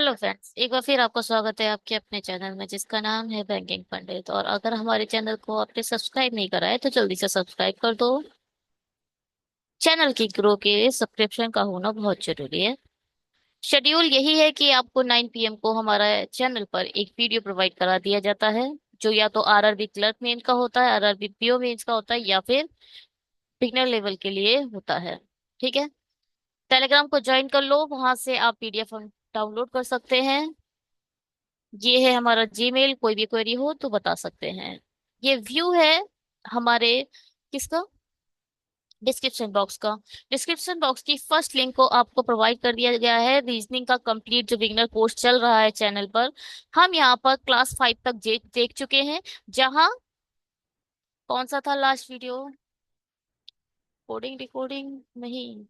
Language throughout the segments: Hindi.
हेलो फ्रेंड्स, एक बार फिर आपका स्वागत है आपके अपने चैनल में जिसका नाम है बैंकिंग पंडित। और अगर हमारे चैनल को आपने सब्सक्राइब नहीं करा है तो जल्दी से सब्सक्राइब कर दो। चैनल की ग्रो के लिए सब्सक्रिप्शन का होना बहुत जरूरी है। शेड्यूल यही है कि आपको 9 PM को हमारा चैनल पर एक वीडियो प्रोवाइड करा दिया जाता है, जो या तो आरआरबी क्लर्क मेंस का होता है, आरआरबी पीओ मेंस का होता है, या फिर बिगनर लेवल के लिए होता है। ठीक है। टेलीग्राम को ज्वाइन कर लो, वहां से आप पीडीएफ डाउनलोड कर सकते हैं। ये है हमारा जीमेल, कोई भी क्वेरी हो तो बता सकते हैं। ये व्यू है हमारे किसका, डिस्क्रिप्शन बॉक्स का। डिस्क्रिप्शन बॉक्स की फर्स्ट लिंक को आपको प्रोवाइड कर दिया गया है रीजनिंग का कंप्लीट जो बिगनर कोर्स चल रहा है चैनल पर। हम यहाँ पर क्लास 5 तक देख चुके हैं। जहाँ कौन सा था लास्ट वीडियो, कोडिंग डिकोडिंग नहीं,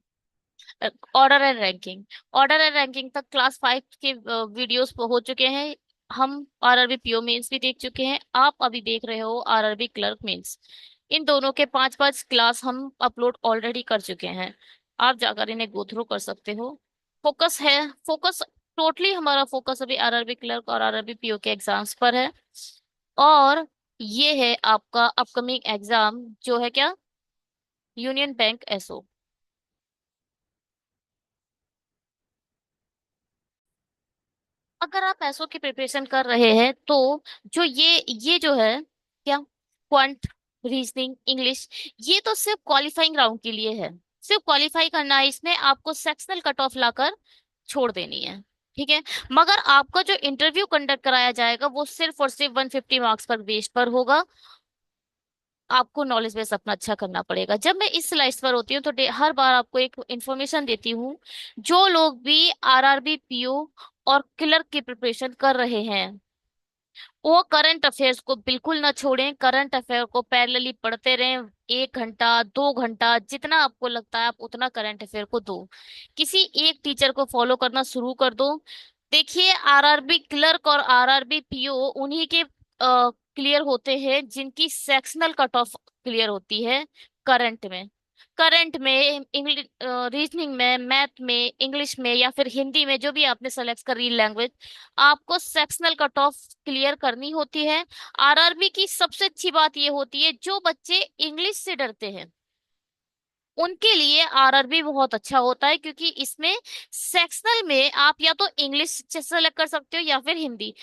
order and ranking. Order and ranking तक क्लास 5 के वीडियोस हो चुके हैं। हम आरआरबी पीओ मेंस भी देख चुके हैं। आप अभी देख रहे हो आरआरबी क्लर्क मेंस। इन दोनों के 5-5 क्लास हम अपलोड ऑलरेडी कर चुके हैं। आप जाकर इन्हें गो थ्रू कर सकते हो। फोकस है, फोकस टोटली हमारा फोकस अभी आरआरबी क्लर्क और आरआरबी पीओ के एग्जाम्स पर है। और ये है आपका अपकमिंग एग्जाम जो है क्या, यूनियन बैंक एसओ। अगर आप पैसों की प्रिपरेशन कर रहे हैं तो जो ये जो है क्या, क्वांट, रीजनिंग, इंग्लिश, ये तो सिर्फ क्वालिफाइंग राउंड के लिए है। सिर्फ क्वालिफाई करना है, इसमें आपको सेक्शनल कट ऑफ लाकर छोड़ देनी है। ठीक है। मगर आपका जो इंटरव्यू कंडक्ट कराया जाएगा वो सिर्फ और सिर्फ 150 मार्क्स पर बेस पर होगा। आपको नॉलेज बेस अपना अच्छा करना पड़ेगा। जब मैं इस स्लाइड्स पर होती हूँ तो हर बार आपको एक इंफॉर्मेशन देती हूँ। जो लोग भी आरआरबी पीओ और क्लर्क की प्रिपरेशन कर रहे हैं वो करंट अफेयर्स को बिल्कुल ना छोड़ें। करंट अफेयर को पैरेलली पढ़ते रहें। 1 घंटा 2 घंटा जितना आपको लगता है आप उतना करंट अफेयर को दो। किसी एक टीचर को फॉलो करना शुरू कर दो। देखिए, आरआरबी क्लर्क और आरआरबी पीओ उन्हीं के क्लियर होते हैं जिनकी सेक्शनल कट ऑफ क्लियर होती है करंट में। करंट में, इंग्लिश, रीजनिंग में, मैथ में, इंग्लिश में या फिर हिंदी में, जो भी आपने सेलेक्ट करी लैंग्वेज, आपको सेक्शनल कट ऑफ क्लियर करनी होती है। आरआरबी की सबसे अच्छी बात ये होती है, जो बच्चे इंग्लिश से डरते हैं उनके लिए आरआरबी बहुत अच्छा होता है, क्योंकि इसमें सेक्शनल में आप या तो इंग्लिश सेलेक्ट कर सकते हो या फिर हिंदी।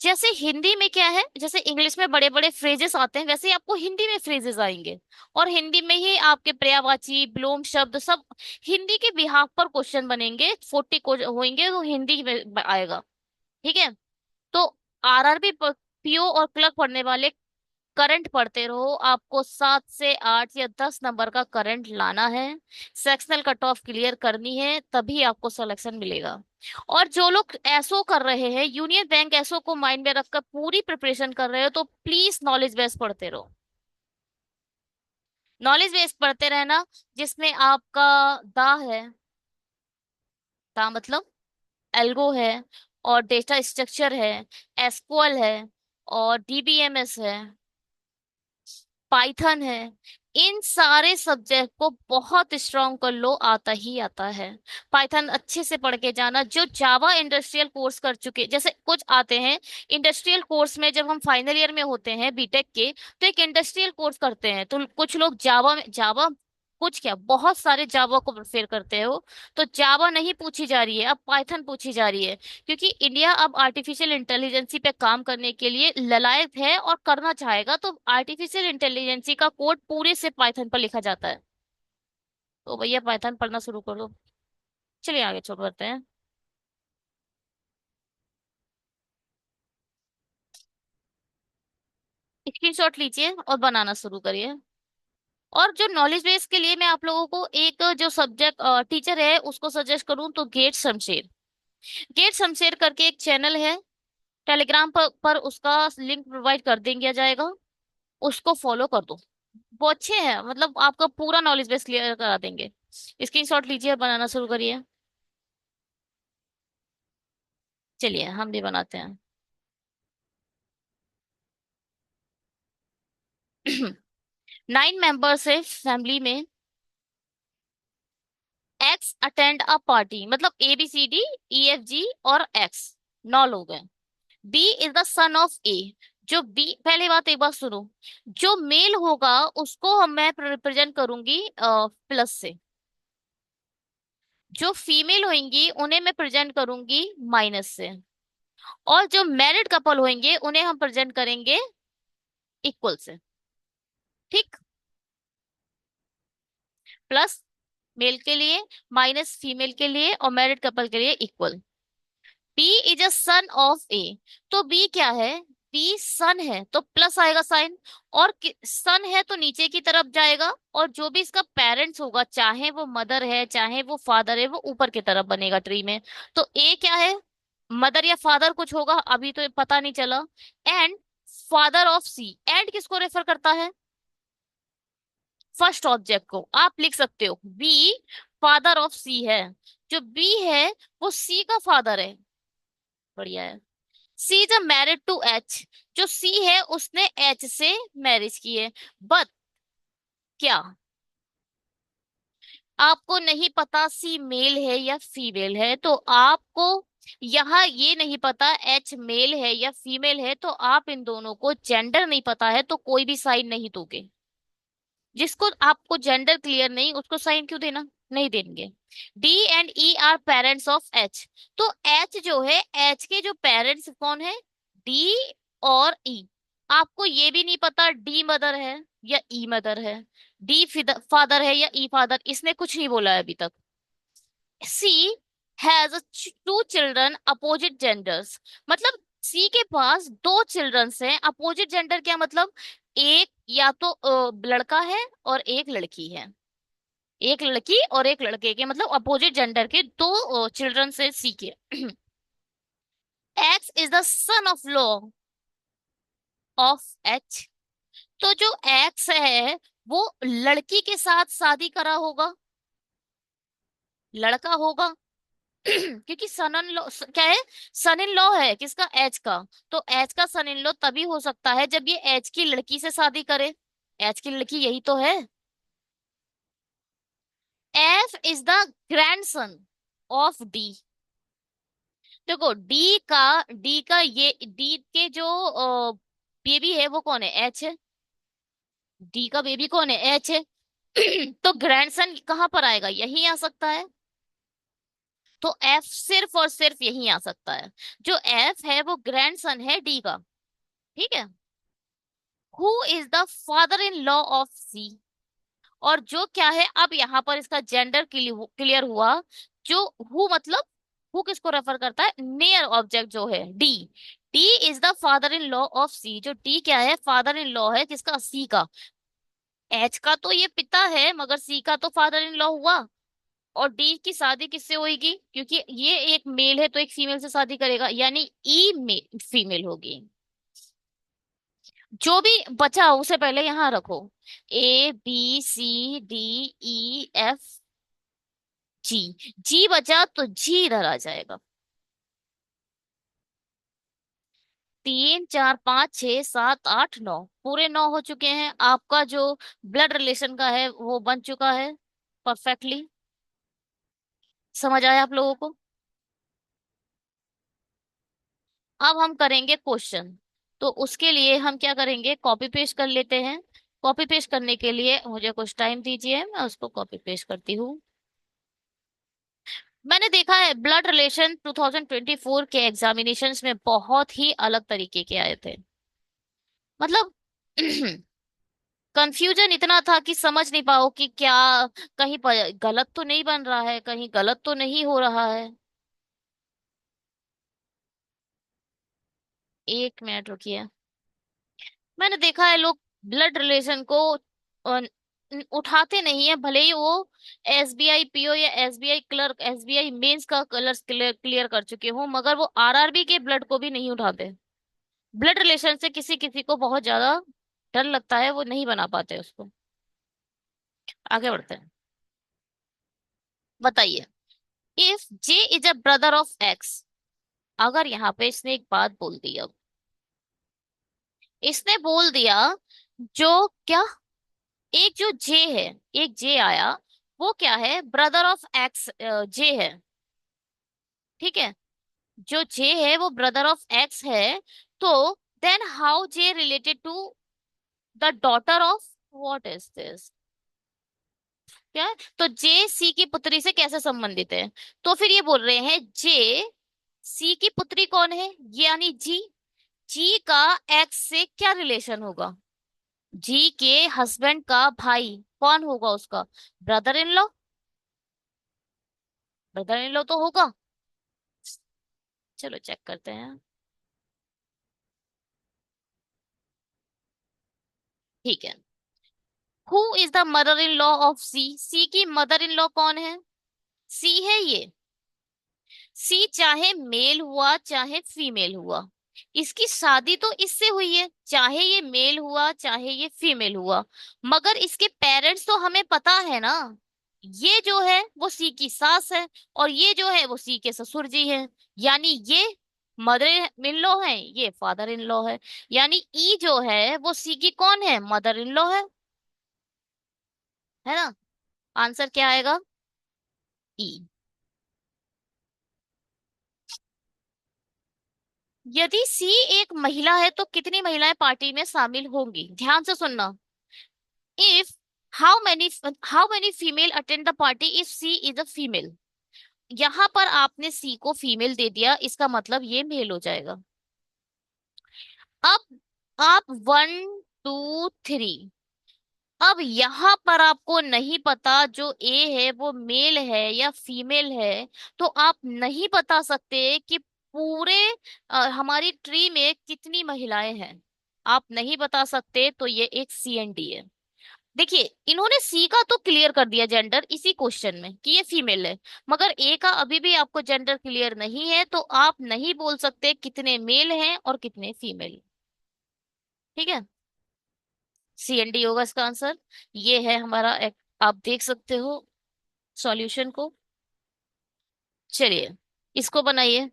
जैसे हिंदी में क्या है, जैसे इंग्लिश में बड़े बड़े फ्रेजेस आते हैं वैसे ही आपको हिंदी में फ्रेजेस आएंगे। और हिंदी में ही आपके पर्यायवाची विलोम शब्द सब हिंदी के बिहाफ पर क्वेश्चन बनेंगे। 40 को होंगे तो हिंदी में आएगा। ठीक है। तो आरआरबी पीओ और क्लर्क पढ़ने वाले करंट पढ़ते रहो। आपको 7 से 8 या 10 नंबर का करंट लाना है। सेक्शनल कट ऑफ क्लियर करनी है, तभी आपको सिलेक्शन मिलेगा। और जो लोग एसओ कर रहे हैं, यूनियन बैंक एसओ को माइंड में रखकर पूरी प्रिपरेशन कर रहे हो, तो प्लीज नॉलेज बेस पढ़ते रहो। नॉलेज बेस पढ़ते रहना, जिसमें आपका दा है। दा मतलब एल्गो है, और डेटा स्ट्रक्चर है, एसक्यूएल है, और डीबीएमएस है, पाइथन है। इन सारे सब्जेक्ट को बहुत स्ट्रांग कर लो, आता ही आता है। पाइथन अच्छे से पढ़ के जाना। जो जावा इंडस्ट्रियल कोर्स कर चुके, जैसे कुछ आते हैं इंडस्ट्रियल कोर्स में, जब हम फाइनल ईयर में होते हैं बीटेक के, तो एक इंडस्ट्रियल कोर्स करते हैं, तो कुछ लोग जावा में, जावा कुछ क्या, बहुत सारे जावा को प्रेफर करते हो। तो जावा नहीं पूछी जा रही है, अब पाइथन पूछी जा रही है। क्योंकि इंडिया अब आर्टिफिशियल इंटेलिजेंसी पे काम करने के लिए ललायत है और करना चाहेगा, तो आर्टिफिशियल इंटेलिजेंसी का कोड पूरे से पाइथन पर लिखा जाता है। तो भैया पाइथन पढ़ना शुरू कर दो। चलिए आगे छोड़ बढ़ते हैं। स्क्रीनशॉट लीजिए और बनाना शुरू करिए। और जो नॉलेज बेस के लिए मैं आप लोगों को एक जो सब्जेक्ट टीचर है उसको सजेस्ट करूं तो गेट शमशेर। गेट शमशेर करके एक चैनल है, टेलीग्राम पर उसका लिंक प्रोवाइड कर देंगे जाएगा। उसको फॉलो कर दो। वो अच्छे हैं, मतलब आपका पूरा नॉलेज बेस क्लियर करा देंगे। स्क्रीनशॉट लीजिए और बनाना शुरू करिए। चलिए हम भी बनाते हैं। 9 मेंबर्स है फैमिली में। एक्स अटेंड अ पार्टी, मतलब ABCDEFG और एक्स, 9 लोग हैं। B is the son of A. जो बी, पहली बात एक बात सुनो, जो मेल होगा उसको हम मैं रिप्रेजेंट करूंगी प्लस से, जो फीमेल होंगी उन्हें मैं प्रेजेंट करूंगी माइनस से, और जो मैरिड कपल होंगे उन्हें हम प्रेजेंट करेंगे इक्वल से। ठीक। प्लस मेल के लिए, माइनस फीमेल के लिए, और मैरिड कपल के लिए equal. B is a son of A. तो बी क्या है? बी सन है तो प्लस आएगा साइन, और सन है तो नीचे की तरफ जाएगा, और जो भी इसका पेरेंट्स होगा, चाहे वो मदर है चाहे वो फादर है, वो ऊपर की तरफ बनेगा ट्री में। तो ए क्या है? मदर या फादर कुछ होगा, अभी तो पता नहीं चला। And father of C, and किसको रेफर करता है? फर्स्ट ऑब्जेक्ट को। आप लिख सकते हो बी फादर ऑफ सी है। जो बी है वो सी का फादर है। बढ़िया है। सी इज मैरिड टू एच। जो सी है उसने एच से मैरिज की है। बट क्या आपको नहीं पता सी मेल है या फीमेल है? तो आपको यहाँ ये नहीं पता एच मेल है या फीमेल है, तो आप इन दोनों को जेंडर नहीं पता है तो कोई भी साइन नहीं दोगे। जिसको आपको जेंडर क्लियर नहीं उसको साइन क्यों देना? नहीं देंगे। D and E R parents of H. तो एच जो है, एच के जो पेरेंट्स कौन है? डी और ई। आपको ये भी नहीं पता डी मदर है या ई मदर है, डी फादर है या ई फादर, इसने कुछ नहीं बोला है अभी तक। सी हैज 2 चिल्ड्रन अपोजिट जेंडर्स। मतलब सी के पास 2 चिल्ड्रंस हैं। अपोजिट जेंडर क्या मतलब? एक या तो लड़का है और एक लड़की है, एक लड़की और एक लड़के के, मतलब अपोजिट जेंडर के 2 चिल्ड्रन से सी के। X is the son of law of H. तो जो एक्स है वो लड़की के साथ शादी करा होगा, लड़का होगा। क्योंकि सन इन लॉ क्या है? सन इन लॉ है किसका? एच का। तो एच का सन इन लॉ तभी हो सकता है जब ये एच की लड़की से शादी करे। एच की लड़की यही तो है। F is the grandson of D. देखो डी का ये डी के जो बेबी है वो कौन है? एच है। डी का बेबी कौन है? एच है। तो ग्रैंडसन कहाँ पर आएगा? यही आ सकता है। तो एफ सिर्फ और सिर्फ यही आ सकता है। जो एफ है वो ग्रैंडसन है डी का। ठीक है। Who is the father in law of C. और जो क्या है, अब यहाँ पर इसका जेंडर क्लियर हुआ। जो हु मतलब, हु किसको रेफर करता है? नियर ऑब्जेक्ट जो है D. D is the father in law of C. जो डी क्या है? फादर इन लॉ है किसका? सी का। एच का तो ये पिता है मगर सी का तो फादर इन लॉ हुआ। और डी की शादी किससे होगी? क्योंकि ये एक मेल है तो एक फीमेल से शादी करेगा, यानी ई में फीमेल होगी। जो भी बचा उसे पहले यहां रखो। ABCDEF जी। जी बचा तो जी इधर आ जाएगा। 3 4 5 6 7 8 9, पूरे 9 हो चुके हैं। आपका जो ब्लड रिलेशन का है वो बन चुका है परफेक्टली। समझ आया आप लोगों को? अब हम करेंगे क्वेश्चन। तो उसके लिए हम क्या करेंगे? कॉपी पेस्ट कर लेते हैं। कॉपी पेस्ट करने के लिए मुझे कुछ टाइम दीजिए, मैं उसको कॉपी पेस्ट करती हूँ। मैंने देखा है ब्लड रिलेशन 2024 के एग्जामिनेशंस में बहुत ही अलग तरीके के आए थे। मतलब कंफ्यूजन इतना था कि समझ नहीं पाओ कि क्या कहीं गलत तो नहीं बन रहा है, कहीं गलत तो नहीं हो रहा है। 1 मिनट रुकिए। मैंने देखा है लोग ब्लड रिलेशन को उठाते नहीं है, भले ही वो SBI PO या SBI क्लर्क, SBI मेंस का कलर क्लियर क्लियर कर चुके हो, मगर वो RRB के ब्लड को भी नहीं उठाते। ब्लड रिलेशन से किसी किसी को बहुत ज्यादा डर लगता है, वो नहीं बना पाते उसको। आगे बढ़ते हैं। बताइए। If J is a brother of X। अगर यहाँ पे इसने एक बात बोल दी, अब इसने बोल दिया जो क्या, एक जो जे है, एक जे आया, वो क्या है, ब्रदर ऑफ एक्स जे है। ठीक है, जो जे है वो ब्रदर ऑफ एक्स है। तो then how J related to the daughter of, what is this, क्या है? तो जे सी की पुत्री से कैसे संबंधित है? तो फिर ये बोल रहे हैं जे सी की पुत्री कौन है, यानी जी। जी का एक्स से क्या रिलेशन होगा? जी के हस्बैंड का भाई कौन होगा उसका? Brother in law. Brother in law तो होगा। चलो चेक करते हैं। ठीक है। Who is the mother in law of C? C की मदर इन लॉ कौन है? सी है ये। सी चाहे मेल हुआ चाहे फीमेल हुआ, इसकी शादी तो इससे हुई है, चाहे ये मेल हुआ चाहे ये फीमेल हुआ। मगर इसके पेरेंट्स तो हमें पता है ना। ये जो है वो सी की सास है, और ये जो है वो सी के ससुर जी हैं। यानी ये मदर इन लॉ है, ये फादर इन लॉ है। यानी ई जो है वो सी की कौन है, मदर इन लॉ है ना? आंसर क्या आएगा? ई। यदि सी एक महिला है तो कितनी महिलाएं पार्टी में शामिल होंगी? ध्यान से सुनना। If how many female attend the party if C is a female. यहां पर आपने सी को फीमेल दे दिया, इसका मतलब ये मेल हो जाएगा। अब आप 1 2 3, अब यहां पर आपको नहीं पता जो ए है वो मेल है या फीमेल है, तो आप नहीं बता सकते कि पूरे हमारी ट्री में कितनी महिलाएं हैं। आप नहीं बता सकते, तो ये एक सी एंड डी है। देखिए, इन्होंने सी का तो क्लियर कर दिया जेंडर इसी क्वेश्चन में कि ये फीमेल है, मगर ए का अभी भी आपको जेंडर क्लियर नहीं है, तो आप नहीं बोल सकते कितने मेल हैं और कितने फीमेल। ठीक है, सी एन डी होगा इसका आंसर। ये है हमारा आप देख सकते हो सॉल्यूशन को। चलिए, इसको बनाइए।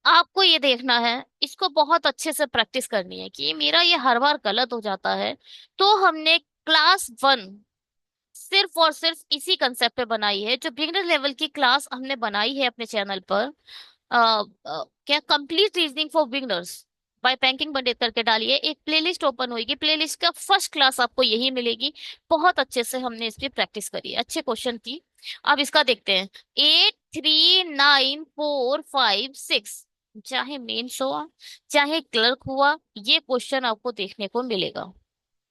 आपको ये देखना है, इसको बहुत अच्छे से प्रैक्टिस करनी है कि मेरा ये हर बार गलत हो जाता है। तो हमने क्लास 1 सिर्फ और सिर्फ इसी कंसेप्ट पे बनाई है, जो बिगिनर लेवल की क्लास हमने बनाई है अपने चैनल पर। क्या, complete reasoning for beginners by Pankaj Pandit करके डालिए, एक प्लेलिस्ट ओपन होगी, प्लेलिस्ट का फर्स्ट क्लास आपको यही मिलेगी। बहुत अच्छे से हमने इस पे प्रैक्टिस करी है, अच्छे क्वेश्चन की। अब इसका देखते हैं। 8 3 9 4 5 6, चाहे मेंस हुआ चाहे क्लर्क हुआ, ये क्वेश्चन आपको देखने को मिलेगा।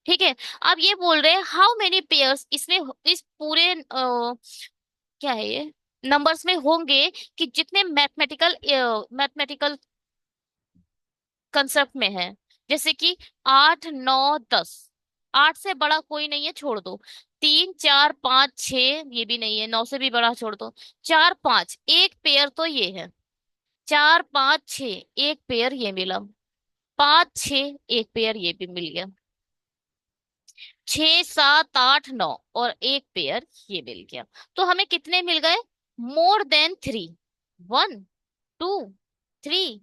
ठीक है। अब ये बोल रहे हैं हाउ मेनी पेयर्स इसमें इस पूरे क्या है ये नंबर्स में होंगे, कि जितने मैथमेटिकल कंसेप्ट में है। जैसे कि 8 9 10, 8 से बड़ा कोई नहीं है, छोड़ दो। 3 4 5 6, ये भी नहीं है, 9 से भी बड़ा छोड़ दो। 4 5, एक पेयर तो ये है। 4 5 6, एक पेयर ये मिला। 5 6, एक पेयर ये भी मिल गया। 6 7 8 9, और एक पेयर ये मिल गया। तो हमें कितने मिल गए? More than 3। 1 2 3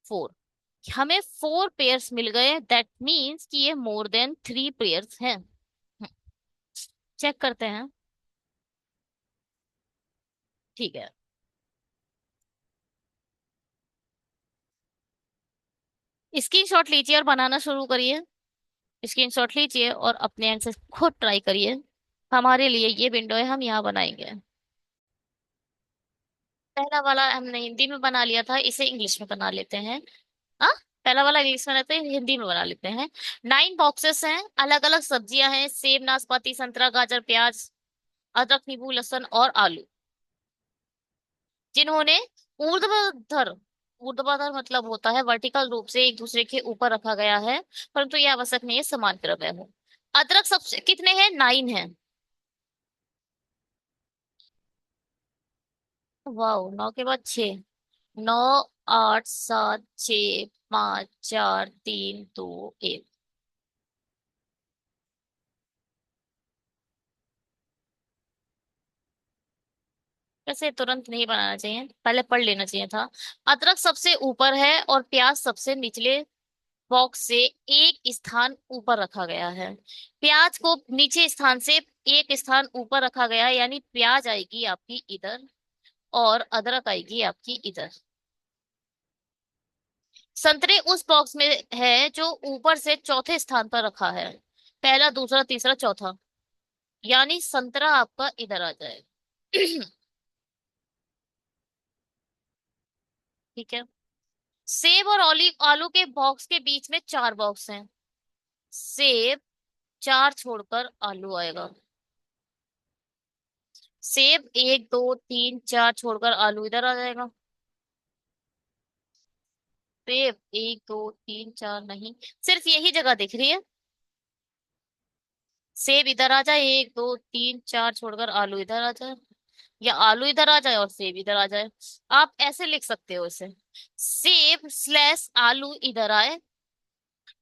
4, हमें 4 पेयर्स मिल गए, दैट मीन्स कि ये मोर देन 3 पेयर्स हैं। चेक करते हैं। ठीक है, स्क्रीनशॉट लीजिए और बनाना शुरू करिए। स्क्रीनशॉट लीजिए और अपने एंड से खुद ट्राई करिए। हमारे लिए ये विंडो है, हम यहाँ बनाएंगे। पहला वाला हमने हिंदी में बना लिया था, इसे इंग्लिश में बना लेते हैं। हाँ, पहला वाला इंग्लिश में रहते हैं, हिंदी में बना लेते हैं। 9 बॉक्सेस हैं, अलग अलग सब्जियां हैं, सेब नाशपाती संतरा गाजर प्याज अदरक नींबू लहसुन और आलू, जिन्होंने ऊर्ध्वाधर, ऊर्ध्वाधर मतलब होता है वर्टिकल रूप से एक दूसरे के ऊपर रखा गया है, परंतु यह आवश्यक नहीं है समान क्रम में हो। अदरक सबसे कितने हैं? 9 है। वाह, 9 के बाद 6। 9 8 7 6 5 4 3 2 1। वैसे तुरंत नहीं बनाना चाहिए, पहले पढ़ लेना चाहिए था। अदरक सबसे ऊपर है और प्याज सबसे निचले बॉक्स से एक स्थान ऊपर रखा गया है। प्याज को नीचे स्थान से एक स्थान ऊपर रखा गया है, यानी प्याज आएगी आपकी इधर और अदरक आएगी आपकी इधर। संतरे उस बॉक्स में है जो ऊपर से चौथे स्थान पर रखा है, पहला दूसरा तीसरा चौथा, यानी संतरा आपका इधर आ जाएगा। ठीक है। सेब और आलू के बॉक्स के बीच में चार बॉक्स हैं। सेब, चार छोड़कर आलू आएगा। सेब एक दो तीन चार छोड़कर आलू इधर आ जाएगा। सेब एक दो तीन चार नहीं, सिर्फ यही जगह दिख रही है। सेब इधर आ जाए, एक दो तीन चार छोड़कर आलू इधर आ जाए, या आलू इधर आ जाए और सेब इधर आ जाए। आप ऐसे लिख सकते हो इसे, सेब स्लैश आलू इधर आए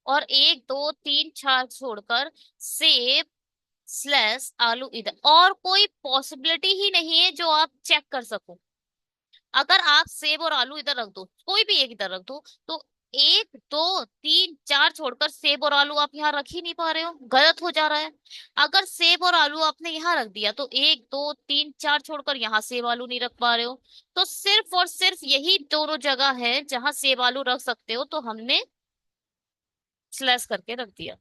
और एक दो तीन चार छोड़कर सेब स्लैश आलू इधर, और कोई पॉसिबिलिटी ही नहीं है जो आप चेक कर सको। अगर आप सेब और आलू इधर रख दो, कोई भी एक इधर रख दो, तो एक दो तीन चार छोड़कर सेब और आलू आप यहाँ रख ही नहीं पा रहे हो, गलत हो जा रहा है। अगर सेब और आलू आपने यहाँ रख दिया तो एक दो तीन चार छोड़कर यहाँ सेब आलू नहीं रख पा रहे हो। तो सिर्फ और सिर्फ यही दोनों जगह है जहां सेब आलू रख सकते हो, तो हमने स्लैश करके रख दिया।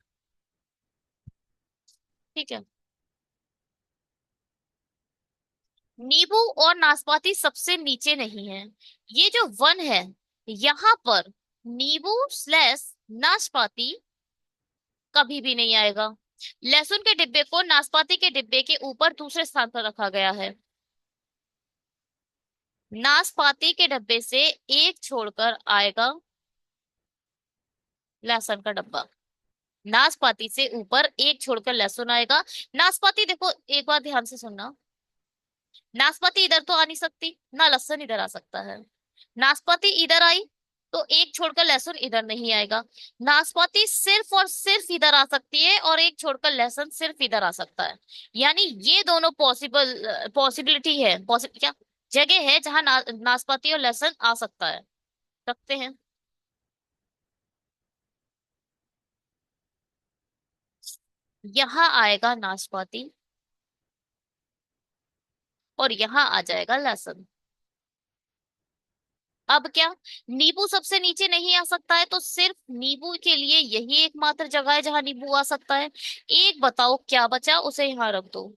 ठीक है। नींबू और नाशपाती सबसे नीचे नहीं है, ये जो वन है यहाँ पर नींबू स्लैश नाशपाती कभी भी नहीं आएगा। लहसुन के डिब्बे को नाशपाती के डिब्बे के ऊपर दूसरे स्थान पर रखा गया है। नाशपाती के डब्बे से एक छोड़कर आएगा लहसुन का डब्बा। नाशपाती से ऊपर एक छोड़कर लहसुन आएगा। नाशपाती देखो, एक बार ध्यान से सुनना, नाशपाती इधर तो आ नहीं सकती ना, लहसुन इधर आ सकता है। नाशपाती इधर आई तो एक छोड़कर लहसुन इधर नहीं आएगा। नाशपाती सिर्फ और सिर्फ इधर आ सकती है और एक छोड़कर लहसुन सिर्फ इधर आ सकता है। यानी ये दोनों पॉसिबिलिटी है, क्या जगह है जहां नाशपाती और लहसुन आ सकता है। रखते हैं। यहाँ आएगा नाशपाती और यहाँ आ जाएगा लहसुन। अब क्या, नींबू सबसे नीचे नहीं आ सकता है, तो सिर्फ नींबू के लिए यही एकमात्र जगह है जहां नींबू आ सकता है। एक बताओ क्या बचा, उसे यहाँ रख दो।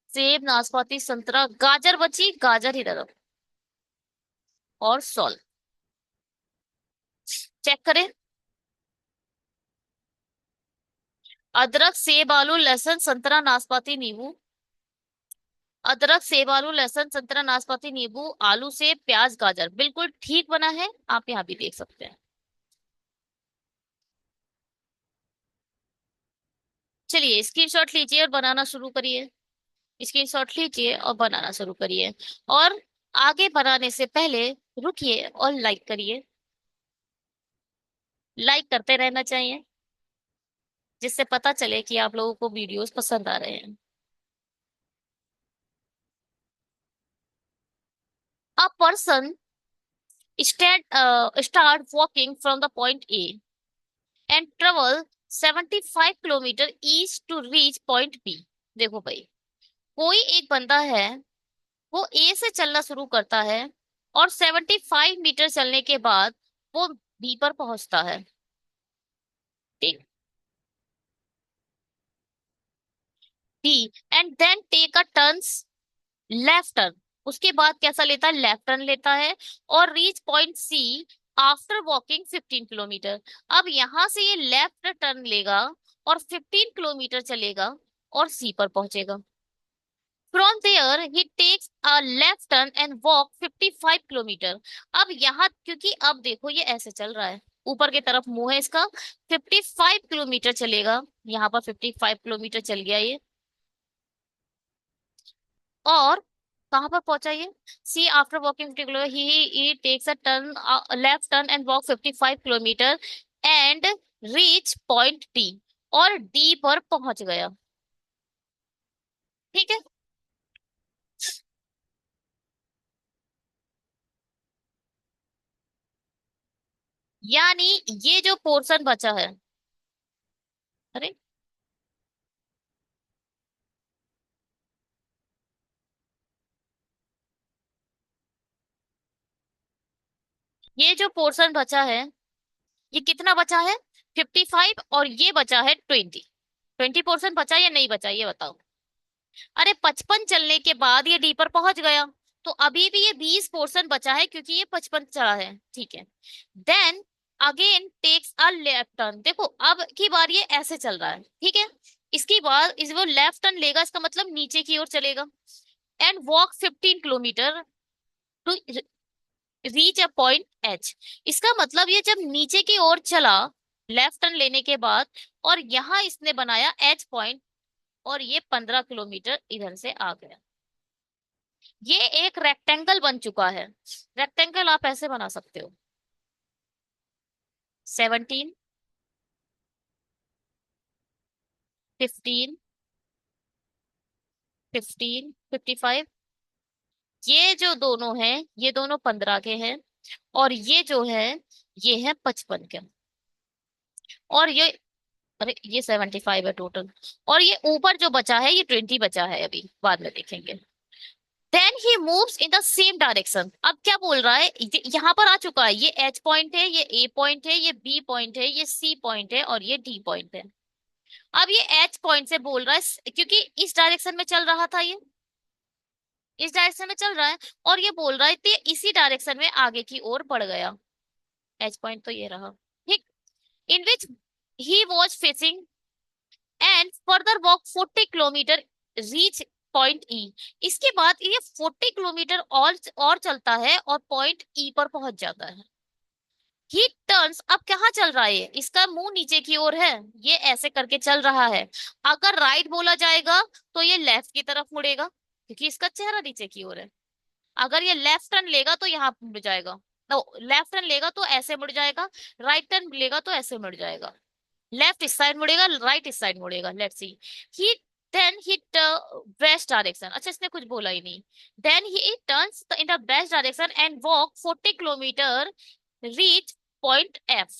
सेब नाशपाती संतरा गाजर बची, गाजर इधर रखो और सॉल्व। चेक करें। अदरक सेब आलू लहसुन संतरा नाशपाती नींबू। अदरक सेब आलू लहसुन संतरा नाशपाती नींबू आलू सेब प्याज गाजर, बिल्कुल ठीक बना है। आप यहाँ भी देख सकते हैं। चलिए स्क्रीनशॉट लीजिए और बनाना शुरू करिए। स्क्रीनशॉट लीजिए और बनाना शुरू करिए। और आगे बनाने से पहले रुकिए और लाइक करिए। लाइक करते रहना चाहिए, जिससे पता चले कि आप लोगों को वीडियोस पसंद आ रहे हैं। A person start walking from the point A and travel 75 kilometre east to reach point B। देखो भाई, कोई एक बंदा है, वो ए से चलना शुरू करता है और 75 मीटर चलने के बाद वो बी पर पहुंचता है। ठीक। B and then take a turns left turn, उसके बाद कैसा लेता है, लेफ्ट टर्न लेता है और reach point C after walking 15 kilometre. अब यहां से ये लेफ्ट टर्न लेगा और 15 किलोमीटर चलेगा और सी पर पहुंचेगा। From there he takes a left turn and walk 55 kilometre. अब यहाँ क्योंकि अब देखो ये ऐसे चल रहा है, ऊपर की तरफ मुंह है इसका, 55 किलोमीटर चलेगा। यहाँ पर 55 किलोमीटर चल गया ये, और कहाँ पर पहुंचा ये, C after walking 50 kilometre he takes a turn left turn and walk 55 kilometre and reach point D, और डी पर पहुंच गया। ठीक है। यानी ये जो पोर्शन बचा है, अरे ये जो पोर्शन बचा है, ये कितना बचा है? 55, और ये बचा है 20। 20% बचा या नहीं बचा, ये बताओ। अरे 55 चलने के बाद ये डी पर पहुंच गया, तो अभी भी ये 20% बचा है क्योंकि ये 55 चला है, ठीक है। Then again takes a left turn. देखो अब की बार ये ऐसे चल रहा है, ठीक है। इसके बाद इस वो लेफ्ट टर्न लेगा, इसका मतलब नीचे की ओर चलेगा। And walk 15 kilometre to reach a point H. इसका मतलब ये जब नीचे की ओर चला लेफ्ट टर्न लेने के बाद, और यहाँ इसने बनाया एच पॉइंट, और ये 15 किलोमीटर इधर से आ गया। ये एक रेक्टेंगल बन चुका है। रेक्टेंगल आप ऐसे बना सकते हो, 17, 15, 15, 55। ये जो दोनों हैं, ये दोनों 15 के हैं, और ये जो है ये है 55 के। और ये, अरे ये 75 है टोटल। और ये ऊपर जो बचा है ये 20 बचा है, अभी बाद में देखेंगे। Then he moves in the same direction. अब क्या बोल रहा है, यहाँ पर आ चुका है, ये एच पॉइंट है, ये ए पॉइंट है, ये बी पॉइंट है, ये सी पॉइंट है, और ये डी पॉइंट है। अब ये एच पॉइंट से बोल रहा है, क्योंकि इस डायरेक्शन में चल रहा था ये, इस डायरेक्शन में चल रहा है, और ये बोल रहा है कि इसी डायरेक्शन में आगे की ओर बढ़ गया। एच पॉइंट तो ये रहा, ठीक। In which he was facing and further walk 40 kilometre, reach point E. इसके बाद ये 40 किलोमीटर और चलता है और पॉइंट ई पर पहुंच जाता है। ही टर्न्स, अब कहाँ चल रहा है इसका मुंह नीचे की ओर है, ये ऐसे करके चल रहा है। अगर राइट बोला जाएगा तो ये लेफ्ट की तरफ मुड़ेगा क्योंकि इसका चेहरा नीचे की ओर है। अगर ये लेफ्ट टर्न लेगा तो यहाँ मुड़ जाएगा, तो लेफ्ट टर्न लेगा तो ऐसे मुड़ जाएगा, राइट टर्न लेगा तो ऐसे मुड़ जाएगा। लेफ्ट इस साइड मुड़ेगा, राइट इस साइड मुड़ेगा, let's see. He then he west direction, अच्छा इसने कुछ बोला ही नहीं। Then he turns in the west direction and walk 40 kilometre, reach point F.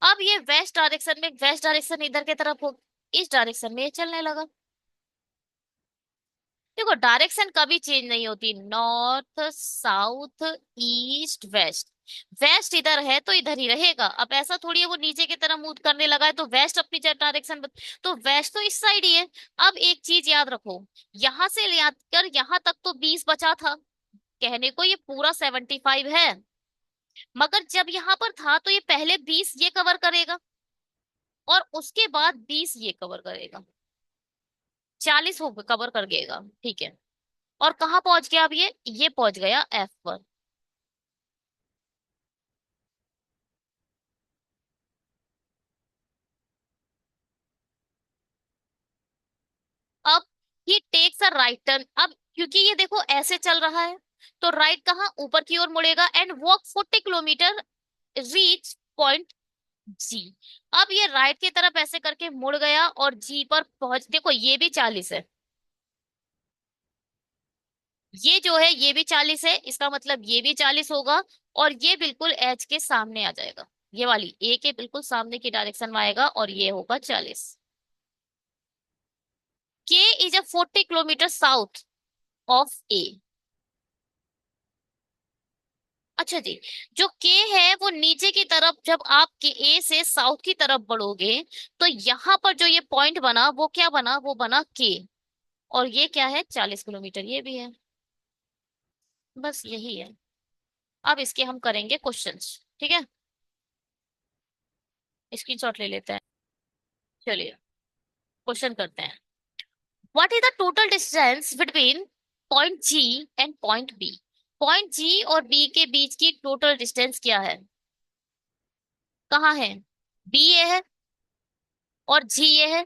अब ये वेस्ट डायरेक्शन में, वेस्ट डायरेक्शन इधर की तरफ हो, इस डायरेक्शन में ये चलने लगा। देखो डायरेक्शन कभी चेंज नहीं होती, north south east west. West इधर है तो इधर ही रहेगा, अब ऐसा थोड़ी है वो नीचे की तरफ मूव करने लगा है तो वेस्ट अपनी डायरेक्शन, तो वेस्ट तो इस साइड ही है। अब एक चीज याद रखो, यहां से लेकर यहां तक तो 20 बचा था, कहने को ये पूरा 75 है, मगर जब यहाँ पर था तो ये पहले 20 ये कवर करेगा, और उसके बाद 20 ये कवर करेगा, 40 हो कवर कर देगा, ठीक है। और कहाँ पहुंच गया अब ये पहुंच गया एफ पर। अब ही टेक्स अ राइट टर्न, अब क्योंकि ये देखो ऐसे चल रहा है, तो राइट कहाँ, ऊपर की ओर मुड़ेगा and walk 40 kilometre, reach point G. अब ये राइट की तरफ ऐसे करके मुड़ गया और जी पर पहुंच, देखो ये भी 40 है, ये जो है ये भी 40 है, इसका मतलब ये भी 40 होगा, और ये बिल्कुल एच के सामने आ जाएगा, ये वाली ए के बिल्कुल सामने की डायरेक्शन में आएगा और ये होगा 40। K is a 40 kilometre south of A. अच्छा जी, जो के है वो नीचे की तरफ, जब आप के ए से साउथ की तरफ बढ़ोगे तो यहाँ पर जो ये पॉइंट बना वो क्या बना, वो बना के। और ये क्या है, 40 किलोमीटर ये भी है। बस यही है। अब इसके हम करेंगे क्वेश्चंस, ठीक है। स्क्रीनशॉट ले लेते हैं, चलिए क्वेश्चन करते हैं। What is the total distance between point G and point B. Point G और बी के बीच की टोटल डिस्टेंस क्या है, कहाँ है, बी ये है और जी ये है,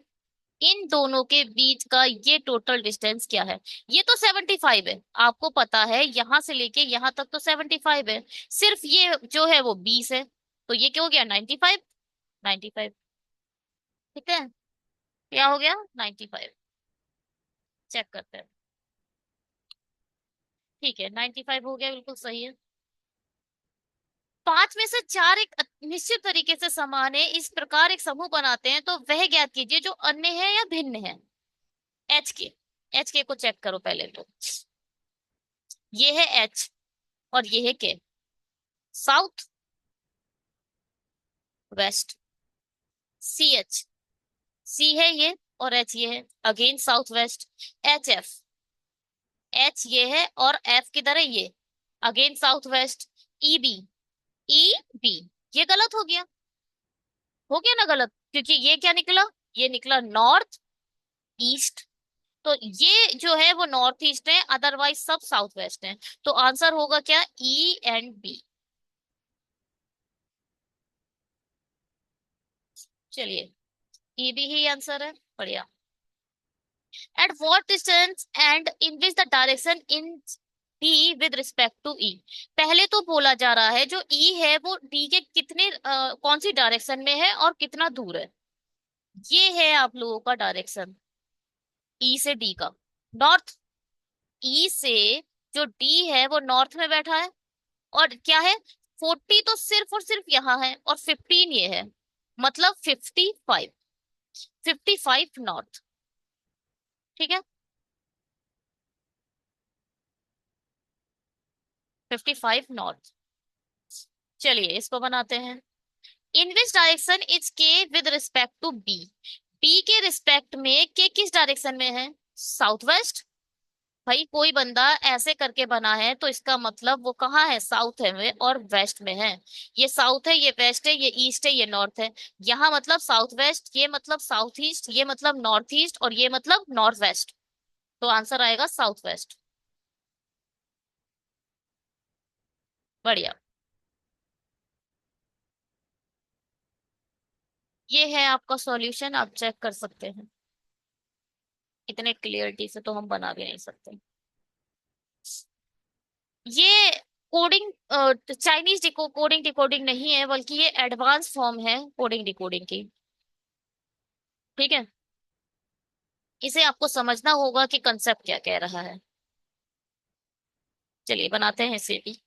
इन दोनों के बीच का ये टोटल डिस्टेंस क्या है। ये तो 75 है, आपको पता है यहां से लेके यहां तक तो 75 है, सिर्फ ये जो है वो 20 है, तो ये क्या हो गया, 95। 95, ठीक है, क्या हो गया, 95। चेक करते हैं, ठीक है, 95 हो गया, बिल्कुल सही है। पांच में से चार एक निश्चित तरीके से समान है, इस प्रकार एक समूह बनाते हैं, तो वह ज्ञात कीजिए जो अन्य है या भिन्न है। एच के, एच के को चेक करो पहले तो। ये है एच और ये है K. South, west. C H, C है ये और एच ये है, again south west. H F, H ये है और एफ किधर है ये, again south west. E B, E B, ये गलत हो गया ना गलत, क्योंकि ये क्या निकला, ये निकला नॉर्थ ईस्ट। तो ये जो है वो नॉर्थ ईस्ट है, अदरवाइज सब साउथ वेस्ट है। तो आंसर होगा क्या, ई एंड बी। चलिए, ई बी ही आंसर है, बढ़िया। At what distance and in which the direction in D with respect to E. पहले तो बोला जा रहा है जो ई है वो डी के कितने कौन सी डायरेक्शन में है और कितना दूर है। ये है आप लोगों का डायरेक्शन, ई से डी का। नॉर्थ, ई से जो डी है वो नॉर्थ में बैठा है, और क्या है, 40 तो सिर्फ और सिर्फ यहाँ है और 15 ये है, मतलब 55, 55 नॉर्थ। ठीक है, 55 नॉर्थ। चलिए इसको बनाते हैं। In which direction is K with respect to B. B के रिस्पेक्ट में के किस डायरेक्शन में है, साउथ वेस्ट। भाई कोई बंदा ऐसे करके बना है तो इसका मतलब वो कहाँ है, साउथ है में और वेस्ट में है। ये साउथ है, ये वेस्ट है, ये ईस्ट है, ये नॉर्थ है। यहाँ मतलब साउथ वेस्ट, ये मतलब साउथ ईस्ट, ये मतलब नॉर्थ ईस्ट और ये मतलब नॉर्थ वेस्ट। तो आंसर आएगा साउथ वेस्ट। बढ़िया। ये है आपका सॉल्यूशन, आप चेक कर सकते हैं। इतने क्लियरिटी से तो हम बना भी नहीं सकते। ये कोडिंग, चाइनीज कोडिंग डिकोडिंग नहीं है, बल्कि ये एडवांस फॉर्म है कोडिंग डिकोडिंग की। ठीक है, इसे आपको समझना होगा कि कंसेप्ट क्या कह रहा है। चलिए बनाते हैं इसे भी।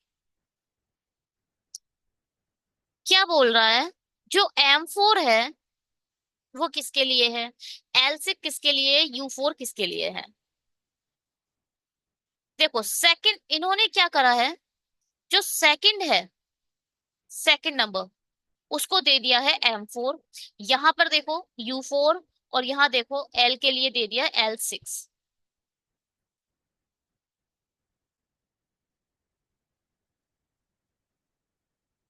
क्या बोल रहा है, जो M4 है वो किसके लिए है, L6 किसके लिए, U4 किसके लिए है। देखो सेकंड, इन्होंने क्या करा है, जो सेकंड है, सेकंड नंबर, उसको दे दिया है M4। यहां पर देखो U4, और यहाँ देखो L के लिए दे दिया L6।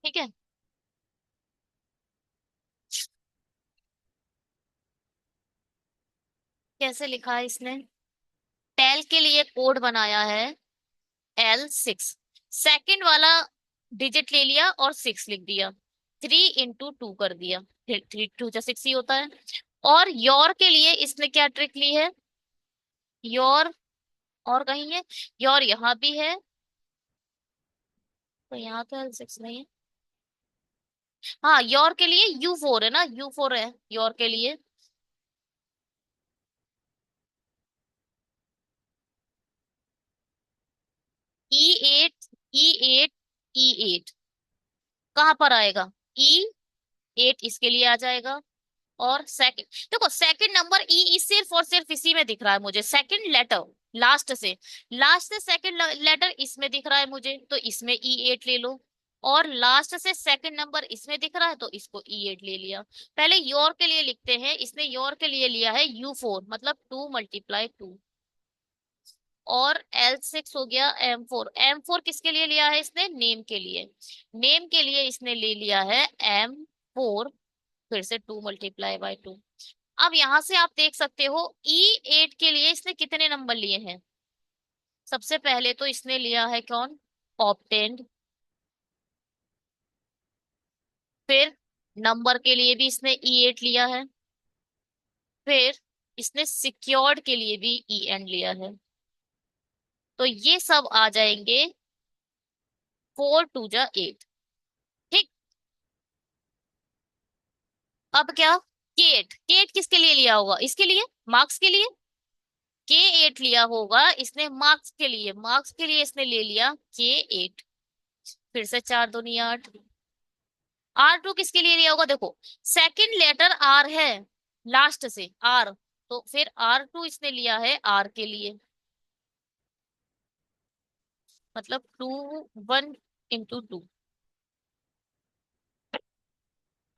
ठीक है, कैसे लिखा है इसने, टेल के लिए कोड बनाया है L6, सेकंड वाला डिजिट ले लिया और 6 लिख दिया, 3 into 2 कर दिया, 3 2 जा 6 ही होता है। और योर के लिए इसने क्या ट्रिक ली है, योर, और कहीं है, योर यहाँ भी है, तो यहाँ तो L6 नहीं है। हाँ, योर के लिए U4 है ना, U4 है योर के लिए। E8, E8, E8 कहाँ पर आएगा, E8 इसके लिए आ जाएगा। और सेकंड, देखो सेकंड नंबर ई सिर्फ और सिर्फ इसी में दिख रहा है मुझे, सेकंड लेटर, लास्ट से सेकंड लेटर इसमें दिख रहा है मुझे, तो इसमें E8 ले लो। और लास्ट से सेकंड नंबर इसमें दिख रहा है तो इसको E8 ले लिया। पहले योर के लिए लिखते हैं, इसने योर के लिए लिया है U4, मतलब 2 × 2। और L6 हो गया M4, M4 किसके लिए लिया है इसने, नेम के लिए, नेम के लिए इसने ले लिया है M4, फिर से 2 × 2। अब यहां से आप देख सकते हो E8 के लिए इसने कितने नंबर लिए हैं। सबसे पहले तो इसने लिया है कौन, ऑप्टेंड। फिर नंबर के लिए भी इसने E8 लिया है। फिर इसने सिक्योर्ड के लिए भी EN लिया है। तो ये सब आ जाएंगे 4 2 जा 8। ठीक, अब क्या, केट, केट किसके लिए लिया होगा, इसके लिए, मार्क्स के लिए। K8 लिया होगा इसने मार्क्स के लिए इसने ले लिया K8। फिर से 4 दूनी 8। R2 किसके लिए लिया होगा, देखो सेकंड लेटर R है लास्ट से R, तो फिर R2 इसने लिया है R के लिए, मतलब 1 into 2।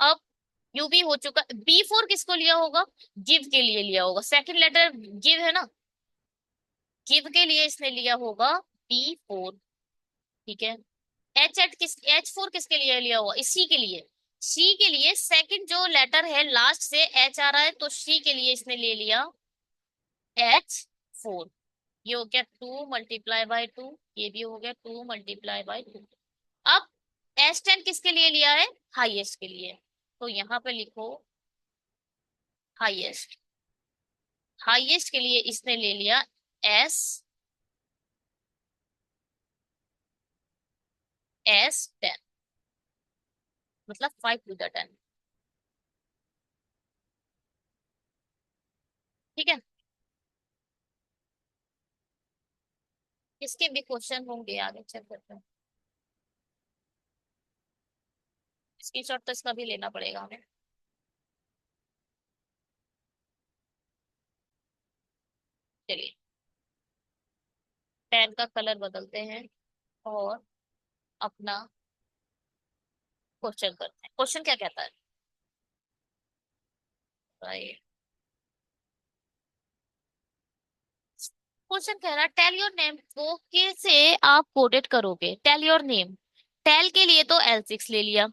अब यू भी हो चुका। B4 किसको लिया होगा, गिव के लिए लिया होगा, सेकंड लेटर गिव है ना, गिव के लिए इसने लिया होगा B4। ठीक है। H4 किसके लिए लिया हुआ, इसी के लिए, सी के लिए सेकंड जो लेटर है लास्ट से H आ रहा है, तो सी के लिए इसने ले लिया H4। ये हो गया 2 × 2, ये भी हो गया 2 × 2। अब S10 किसके लिए लिया है, हाईएस्ट के लिए, तो यहाँ पे लिखो हाईएस्ट। हाईएस्ट के लिए इसने ले लिया S10, मतलब 5 to the 10। ठीक है। इसके भी क्वेश्चन होंगे आगे, चेक करते हैं। स्क्रीनशॉट तो इसका भी लेना पड़ेगा हमें। चलिए, पेन का कलर बदलते हैं और अपना क्वेश्चन करते हैं। क्वेश्चन क्या कहता है, राइट। क्वेश्चन कह रहा है टेल योर नेम, को कैसे आप कोडेड करोगे, टेल योर नेम। टेल के लिए तो L6 ले लिया,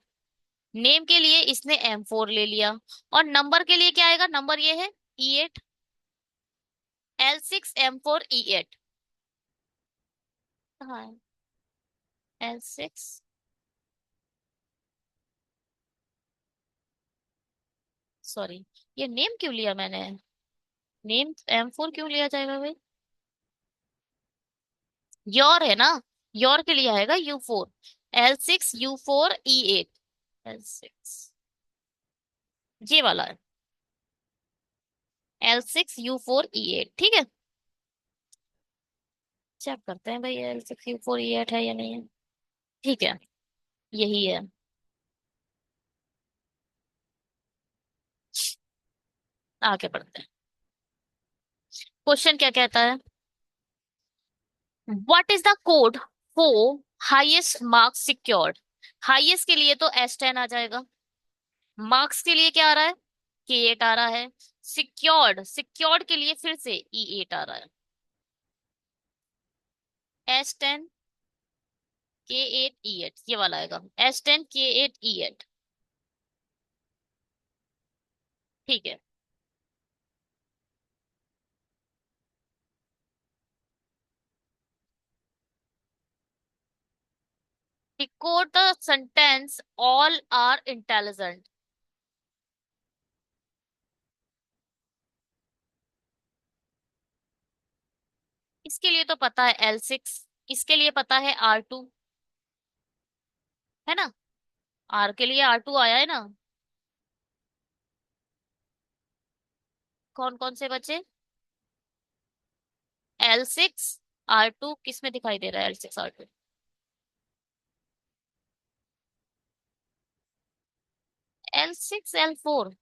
नेम के लिए इसने M4 ले लिया, और नंबर के लिए क्या आएगा, नंबर ये है E8। L6 M4 E8 कहाँ है, L6, सॉरी, ये नेम क्यों लिया मैंने, नेम M4 क्यों लिया जाएगा भाई, योर है ना, योर के लिए आएगा U4। L6 U4 E8। L6 ये वाला है, L6 U4 E8। ठीक है, चेक करते हैं भाई L6 U4 E8 है या नहीं है। ठीक है, यही है। आगे बढ़ते हैं। क्वेश्चन क्या कहता है, what is the code for highest marks secured. Highest के लिए तो S10 आ जाएगा, मार्क्स के लिए क्या आ रहा है, K8 आ रहा है, सिक्योर्ड सिक्योर्ड के लिए फिर से E8 आ रहा है। S10 K8 E8 ये वाला आएगा, S10 K8 E8। ठीक है। Decode the sentence all are intelligent. इसके लिए तो पता है L6, इसके लिए पता है R2, है ना, R के लिए R2 आया है ना। कौन कौन से बचे, L6 R2 किस में दिखाई दे रहा है, L6 R2, L6 L4।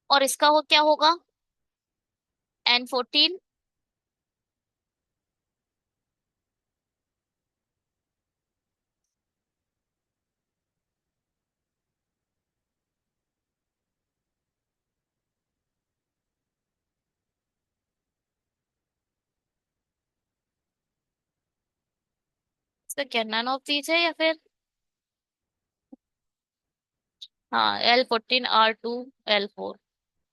और इसका हो क्या होगा, N14। इसका क्या नन ऑफ दीज है या फिर, हाँ L14 R2 L4,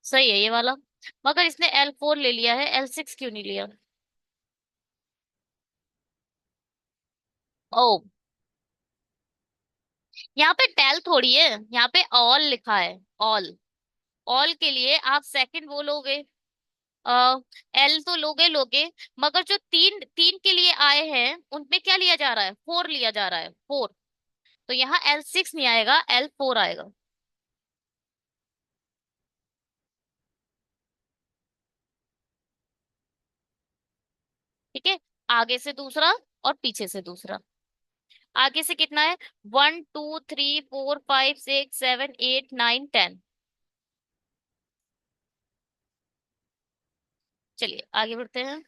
सही है ये वाला। मगर इसने L4 ले लिया है, L6 क्यों नहीं लिया। ओ, यहाँ पे टेल थोड़ी है, यहाँ पे ऑल लिखा है, ऑल। ऑल के लिए आप सेकंड बोलोगे, एल तो लोगे लोगे, मगर जो तीन तीन के लिए आए हैं उनमें क्या लिया जा रहा है, फोर लिया जा रहा है, फोर। तो यहाँ L6 नहीं आएगा, L4 आएगा। ठीक है, आगे से दूसरा और पीछे से दूसरा। आगे से कितना है, 1 2 3 4 5 6 7 8 9 10। चलिए आगे बढ़ते हैं।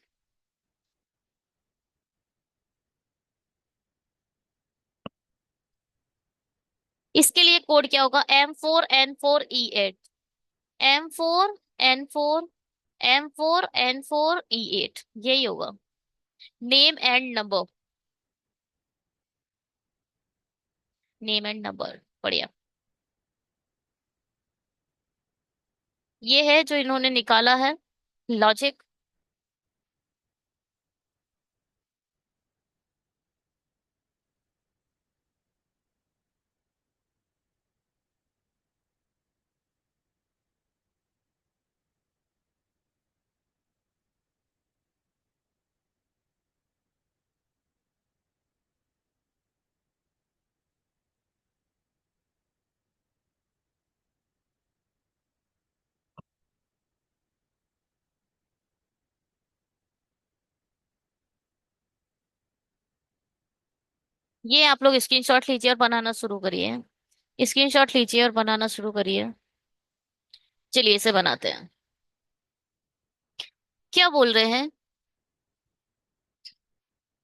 इसके लिए कोड क्या होगा, M4N4E8। M4N4 M4N4E8, यही होगा। Name and number, name and number, बढ़िया। ये है जो इन्होंने निकाला है, लॉजिक। ये आप लोग स्क्रीनशॉट लीजिए और बनाना शुरू करिए। स्क्रीनशॉट लीजिए और बनाना शुरू करिए। चलिए इसे बनाते हैं। क्या बोल रहे हैं।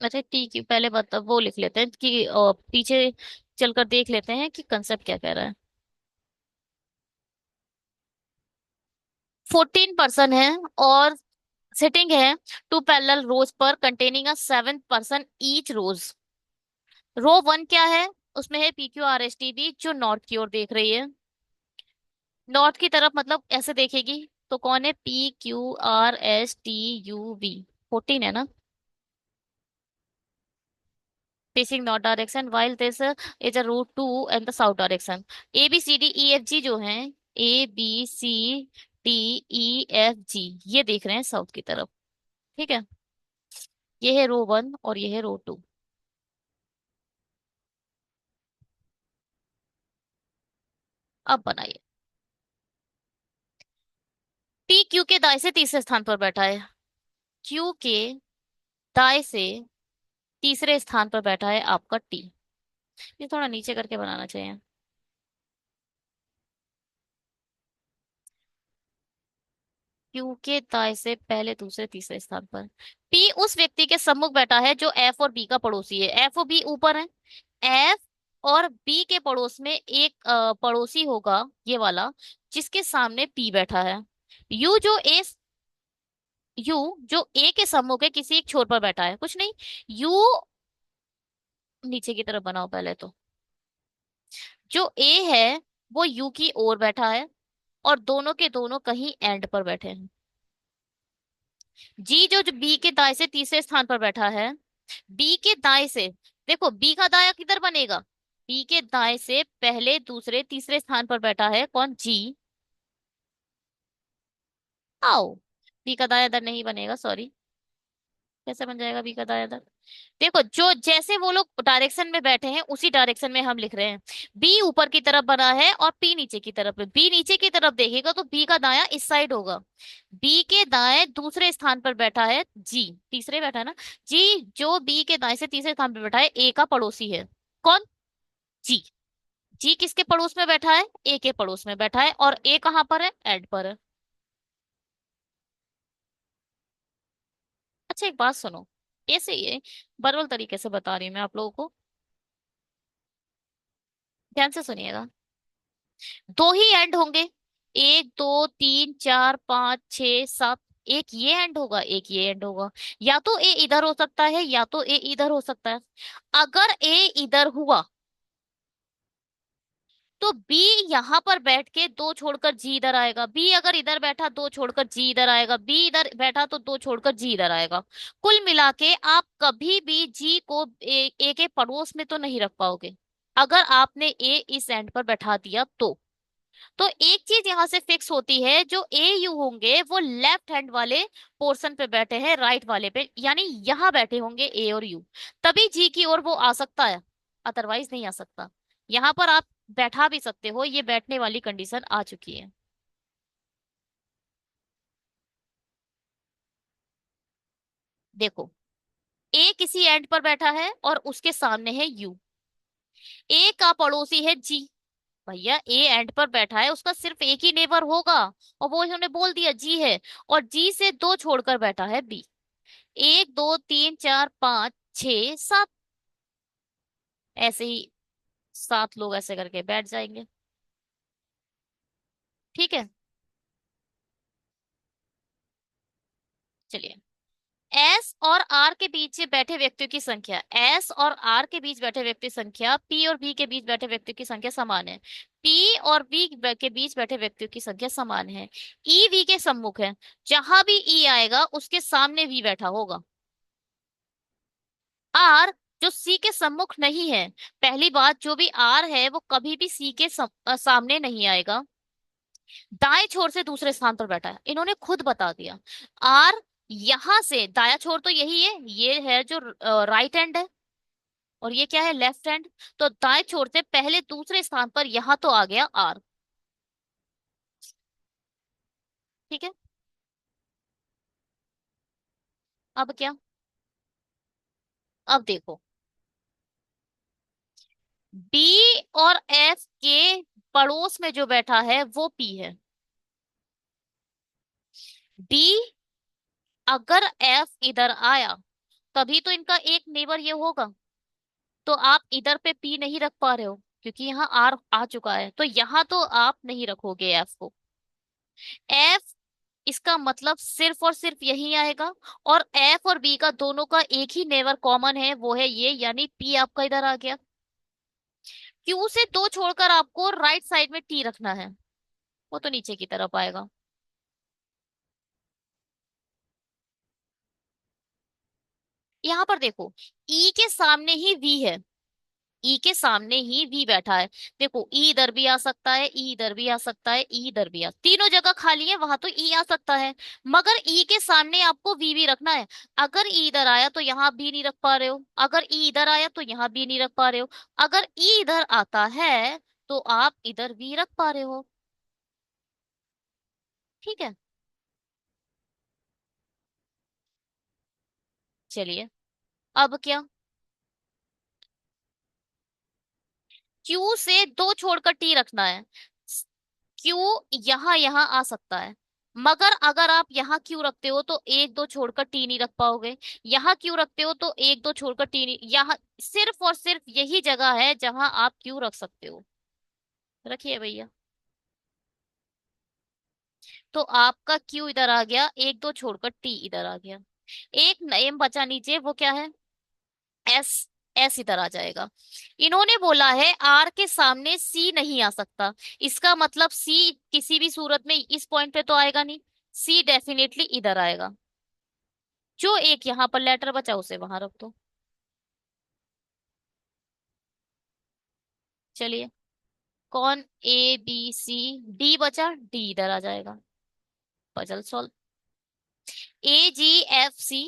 अच्छा ठीक है, पहले बता, वो लिख लेते हैं कि पीछे चलकर देख लेते हैं कि कंसेप्ट क्या कह रहा है। 14 पर्सन है, और सिटिंग है टू पैरेलल रोज पर कंटेनिंग अ 7 पर्सन ईच रोज। रो 1 क्या है, उसमें है PQRSTB जो नॉर्थ की ओर देख रही है। नॉर्थ की तरफ मतलब ऐसे देखेगी, तो कौन है, PQRSTUV। 14 है ना। facing north direction while this is a route to in the south direction। ABCDEFG जो है, ABCDEFG ये देख रहे हैं साउथ की तरफ। ठीक है, ये है रो 1 और ये है रो 2। अब बनाइए। T Q के दाएं से तीसरे स्थान पर बैठा है। Q के दाएं से तीसरे स्थान पर बैठा है आपका T। ये थोड़ा नीचे करके बनाना चाहिए। क्यू के दाएं से पहले दूसरे तीसरे स्थान पर पी उस व्यक्ति के सम्मुख बैठा है जो एफ और बी का पड़ोसी है। एफ और बी ऊपर है। एफ और बी के पड़ोस में एक पड़ोसी होगा, ये वाला, जिसके सामने पी बैठा है। यू जो ए यू जो ए के सम्मुख है, किसी एक छोर पर बैठा है, कुछ नहीं। यू नीचे की तरफ बनाओ पहले तो। जो ए है वो यू की ओर बैठा है, और दोनों के दोनों कहीं एंड पर बैठे हैं। जी जो बी के दाएं से तीसरे स्थान पर बैठा है, बी के दाएं से, देखो बी का दाया किधर बनेगा, बी के दाएं से पहले दूसरे तीसरे स्थान पर बैठा है कौन, जी। आओ, बी का दाया इधर नहीं बनेगा, सॉरी। कैसे बन जाएगा बी का दाया इधर। देखो जो जैसे वो लोग डायरेक्शन में बैठे हैं उसी डायरेक्शन में हम लिख रहे हैं। बी ऊपर की तरफ बना है और पी नीचे की तरफ है। बी नीचे की तरफ देखेगा तो बी का दाया इस साइड होगा। बी के दाएं दूसरे स्थान पर बैठा है जी, तीसरे बैठा है ना। जी जो बी के दाएं से तीसरे स्थान पर बैठा है, ए का पड़ोसी है। कौन, जी। जी किसके पड़ोस में बैठा है, ए के पड़ोस में बैठा है, और ए कहाँ पर है, एड पर है। अच्छा एक बात सुनो, ऐसे ही है, बरवल तरीके से बता रही हूँ मैं आप लोगों को, ध्यान से सुनिएगा। दो ही एंड होंगे, 1 2 3 4 5 6 7। एक ये एंड होगा, एक ये एंड होगा। या तो ए इधर हो सकता है, या तो ए इधर हो सकता है। अगर ए इधर हुआ तो बी यहां पर बैठ के दो छोड़कर जी इधर आएगा। बी अगर इधर बैठा, दो छोड़कर जी इधर आएगा। बी इधर बैठा तो दो छोड़कर जी इधर आएगा। कुल मिला के आप कभी भी जी को ए के पड़ोस में तो नहीं रख पाओगे, अगर आपने ए इस एंड पर बैठा दिया तो। तो एक चीज यहां से फिक्स होती है, जो ए यू होंगे वो लेफ्ट हैंड वाले पोर्शन पे बैठे हैं, राइट वाले पे, यानी यहां बैठे होंगे ए और यू, तभी जी की ओर वो आ सकता है, अदरवाइज नहीं आ सकता। यहां पर आप बैठा भी सकते हो, ये बैठने वाली कंडीशन आ चुकी है। देखो, ए किसी एंड पर बैठा है और उसके सामने है यू। ए का पड़ोसी है जी। भैया ए एंड पर बैठा है, उसका सिर्फ एक ही नेबर होगा, और वो इन्होंने बोल दिया जी है। और जी से दो छोड़कर बैठा है बी। एक दो तीन चार पाँच छ सात, ऐसे ही सात लोग ऐसे करके बैठ जाएंगे। ठीक है, चलिए। एस और आर के बीच बैठे व्यक्तियों की संख्या, एस और आर के बीच बैठे व्यक्ति संख्या पी और बी के बीच बैठे व्यक्तियों की संख्या समान है। पी और बी के बीच बैठे व्यक्तियों की संख्या समान है। ई वी के सम्मुख है, जहां भी ई आएगा उसके सामने वी बैठा होगा। आर जो सी के सम्मुख नहीं है, पहली बात, जो भी आर है वो कभी भी सी के सामने नहीं आएगा, दाएं छोर से दूसरे स्थान पर बैठा है, इन्होंने खुद बता दिया। आर यहां से दाया छोर तो यही है, ये है जो राइट हैंड है, और ये क्या है, लेफ्ट हैंड। तो दाएं छोर से पहले दूसरे स्थान पर यहां तो आ गया आर। ठीक है, अब क्या, अब देखो, बी और एफ के पड़ोस में जो बैठा है वो पी है। डी, अगर एफ इधर आया तभी तो इनका एक नेबर ये होगा, तो आप इधर पे पी नहीं रख पा रहे हो क्योंकि यहाँ आर आ चुका है, तो यहाँ तो आप नहीं रखोगे एफ को। एफ, इसका मतलब सिर्फ और सिर्फ यही आएगा। और एफ और बी का दोनों का एक ही नेबर कॉमन है, वो है ये, यानी पी आपका इधर आ गया। क्यू से दो छोड़कर आपको राइट साइड में टी रखना है, वो तो नीचे की तरफ आएगा। यहाँ पर देखो, ई के सामने ही वी है, ई के सामने ही वी बैठा है। देखो, ई इधर भी आ सकता है, ई इधर भी आ सकता है, ई इधर भी आ, तीनों जगह खाली है, वहां तो ई आ सकता है। मगर ई के सामने आपको वी भी रखना है। अगर ई इधर आया तो यहाँ भी नहीं रख पा रहे हो, अगर ई इधर आया तो यहाँ भी नहीं रख पा रहे हो, अगर ई इधर आता है तो आप इधर भी रख पा रहे हो। ठीक है, चलिए, अब क्या, क्यू से दो छोड़कर टी रखना है। क्यू यहाँ यहाँ आ सकता है, मगर अगर आप यहाँ क्यू रखते हो तो एक दो छोड़कर टी नहीं रख पाओगे। यहाँ क्यू रखते हो तो एक दो छोड़कर टी नहीं, यहाँ सिर्फ और सिर्फ यही जगह है जहां आप क्यू रख सकते हो। रखिए भैया। तो आपका क्यू इधर आ गया, एक दो छोड़कर टी इधर आ गया। एक नेम बचा नीचे, वो क्या है, एस। एस इधर आ जाएगा। इन्होंने बोला है आर के सामने सी नहीं आ सकता, इसका मतलब सी किसी भी सूरत में इस पॉइंट पे तो आएगा नहीं, सी डेफिनेटली इधर आएगा। जो एक यहाँ पर लेटर बचा उसे वहां रख दो। चलिए, कौन, ए बी सी, डी बचा, डी इधर आ जाएगा। Puzzle solve. A G F C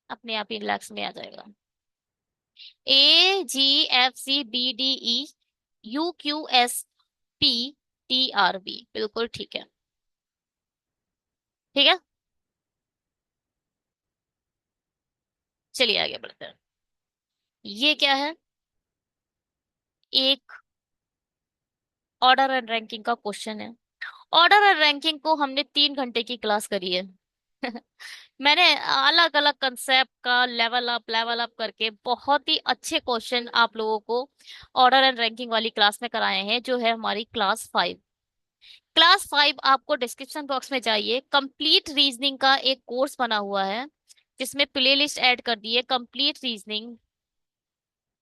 अपने आप ही रिलैक्स में आ जाएगा। A G F C B D E U Q S P T R B, बिल्कुल ठीक है। ठीक है, चलिए आगे बढ़ते हैं। ये क्या है, एक ऑर्डर एंड रैंकिंग का क्वेश्चन है। ऑर्डर एंड रैंकिंग को हमने 3 घंटे की क्लास करी है। मैंने अलग अलग कंसेप्ट का लेवल अप करके बहुत ही अच्छे क्वेश्चन आप लोगों को ऑर्डर एंड रैंकिंग वाली क्लास में कराए हैं, जो है हमारी क्लास 5। क्लास 5 आपको डिस्क्रिप्शन बॉक्स में जाइए, कंप्लीट रीजनिंग का एक कोर्स बना हुआ है, जिसमें प्लेलिस्ट ऐड कर दी है, कंप्लीट रीजनिंग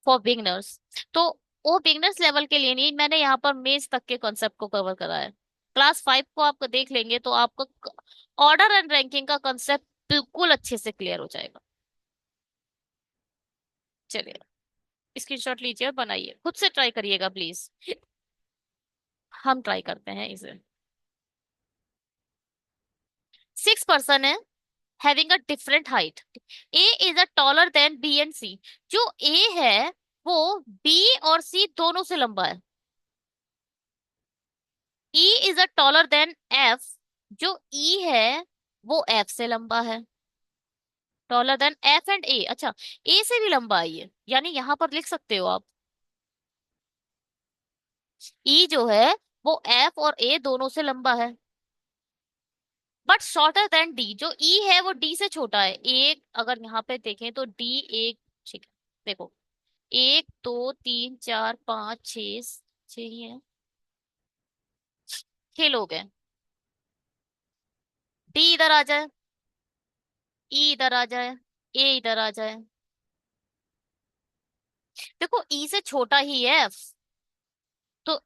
फॉर बिगनर्स। तो वो बिगनर्स लेवल के लिए नहीं, मैंने यहाँ पर मेंस तक के कॉन्सेप्ट को कवर करा है। क्लास 5 को आप देख लेंगे तो आपको ऑर्डर एंड रैंकिंग का कॉन्सेप्ट बिल्कुल अच्छे से क्लियर हो जाएगा। चलिए, स्क्रीनशॉट लीजिए और बनाइए, खुद से ट्राई करिएगा प्लीज। हम ट्राई करते हैं इसे। 6 पर्सन है, having a different height. A is a taller than B and C. जो ए है वो बी और सी दोनों से लंबा है। E is a taller then F. जो ई है वो एफ से लंबा है। टॉलर देन एफ एंड ए, अच्छा, ए से भी लंबा है ये, यानी यहां पर लिख सकते हो आप, ई जो है वो एफ और ए दोनों से लंबा है, बट शॉर्टर देन डी। जो ई है वो डी से छोटा है। एक अगर यहाँ पे देखें तो डी एक, ठीक है, देखो, 1 2 3 4 5 6, 6 ही है, 6 लोग हैं। डी इधर आ जाए, ई इधर आ जाए, ए इधर आ जाए। देखो ई से छोटा ही है एफ, तो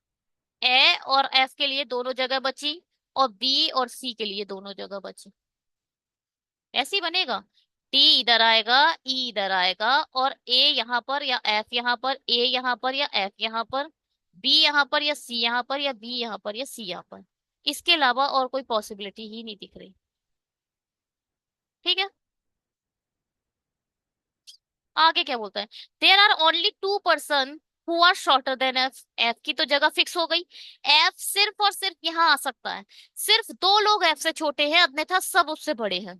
ए और एफ के लिए दोनों जगह बची, और बी और सी के लिए दोनों जगह बची। ऐसे ही बनेगा। डी इधर आएगा, ई इधर आएगा, और ए यहाँ पर या एफ यहाँ पर, ए यहाँ पर या एफ यहाँ पर, बी यहाँ पर या सी यहाँ पर, या बी यहाँ पर या सी यहाँ पर। इसके अलावा और कोई पॉसिबिलिटी ही नहीं दिख रही। ठीक है, आगे क्या बोलता है? There are only 2 person who are shorter than F. F की तो जगह फिक्स हो गई, एफ सिर्फ और सिर्फ यहाँ आ सकता है। सिर्फ 2 लोग एफ से छोटे हैं, अन्यथा सब उससे बड़े हैं।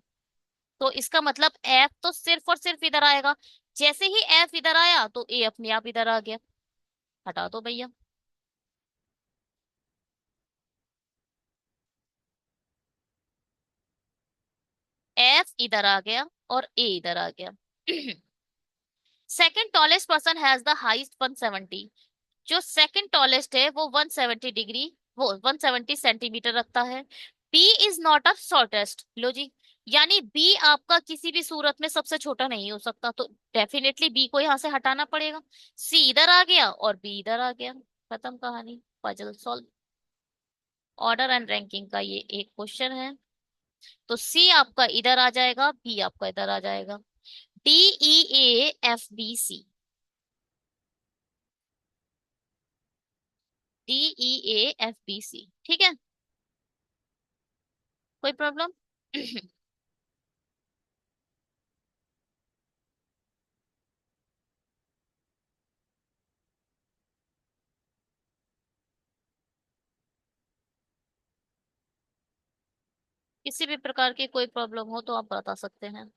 तो इसका मतलब एफ तो सिर्फ और सिर्फ इधर आएगा। जैसे ही एफ इधर आया तो ए अपने आप इधर आ गया। हटा दो भैया। एफ इधर आ गया और ए इधर आ गया। Second tallest person has the highest 170। जो सेकंड टॉलेस्ट है वो 170 डिग्री, वो 170 सेंटीमीटर रखता है। B is not a shortest, लो जी, यानी बी आपका किसी भी सूरत में सबसे छोटा नहीं हो सकता, तो डेफिनेटली बी को यहां से हटाना पड़ेगा। सी इधर आ गया और बी इधर आ गया, खत्म कहानी, puzzle solve. Order and ranking का ये एक क्वेश्चन है। तो सी आपका इधर आ जाएगा, बी आपका इधर आ जाएगा। D E A F B C. D E A F B C, ठीक है, कोई प्रॉब्लम? किसी भी प्रकार की कोई प्रॉब्लम हो तो आप बता सकते हैं।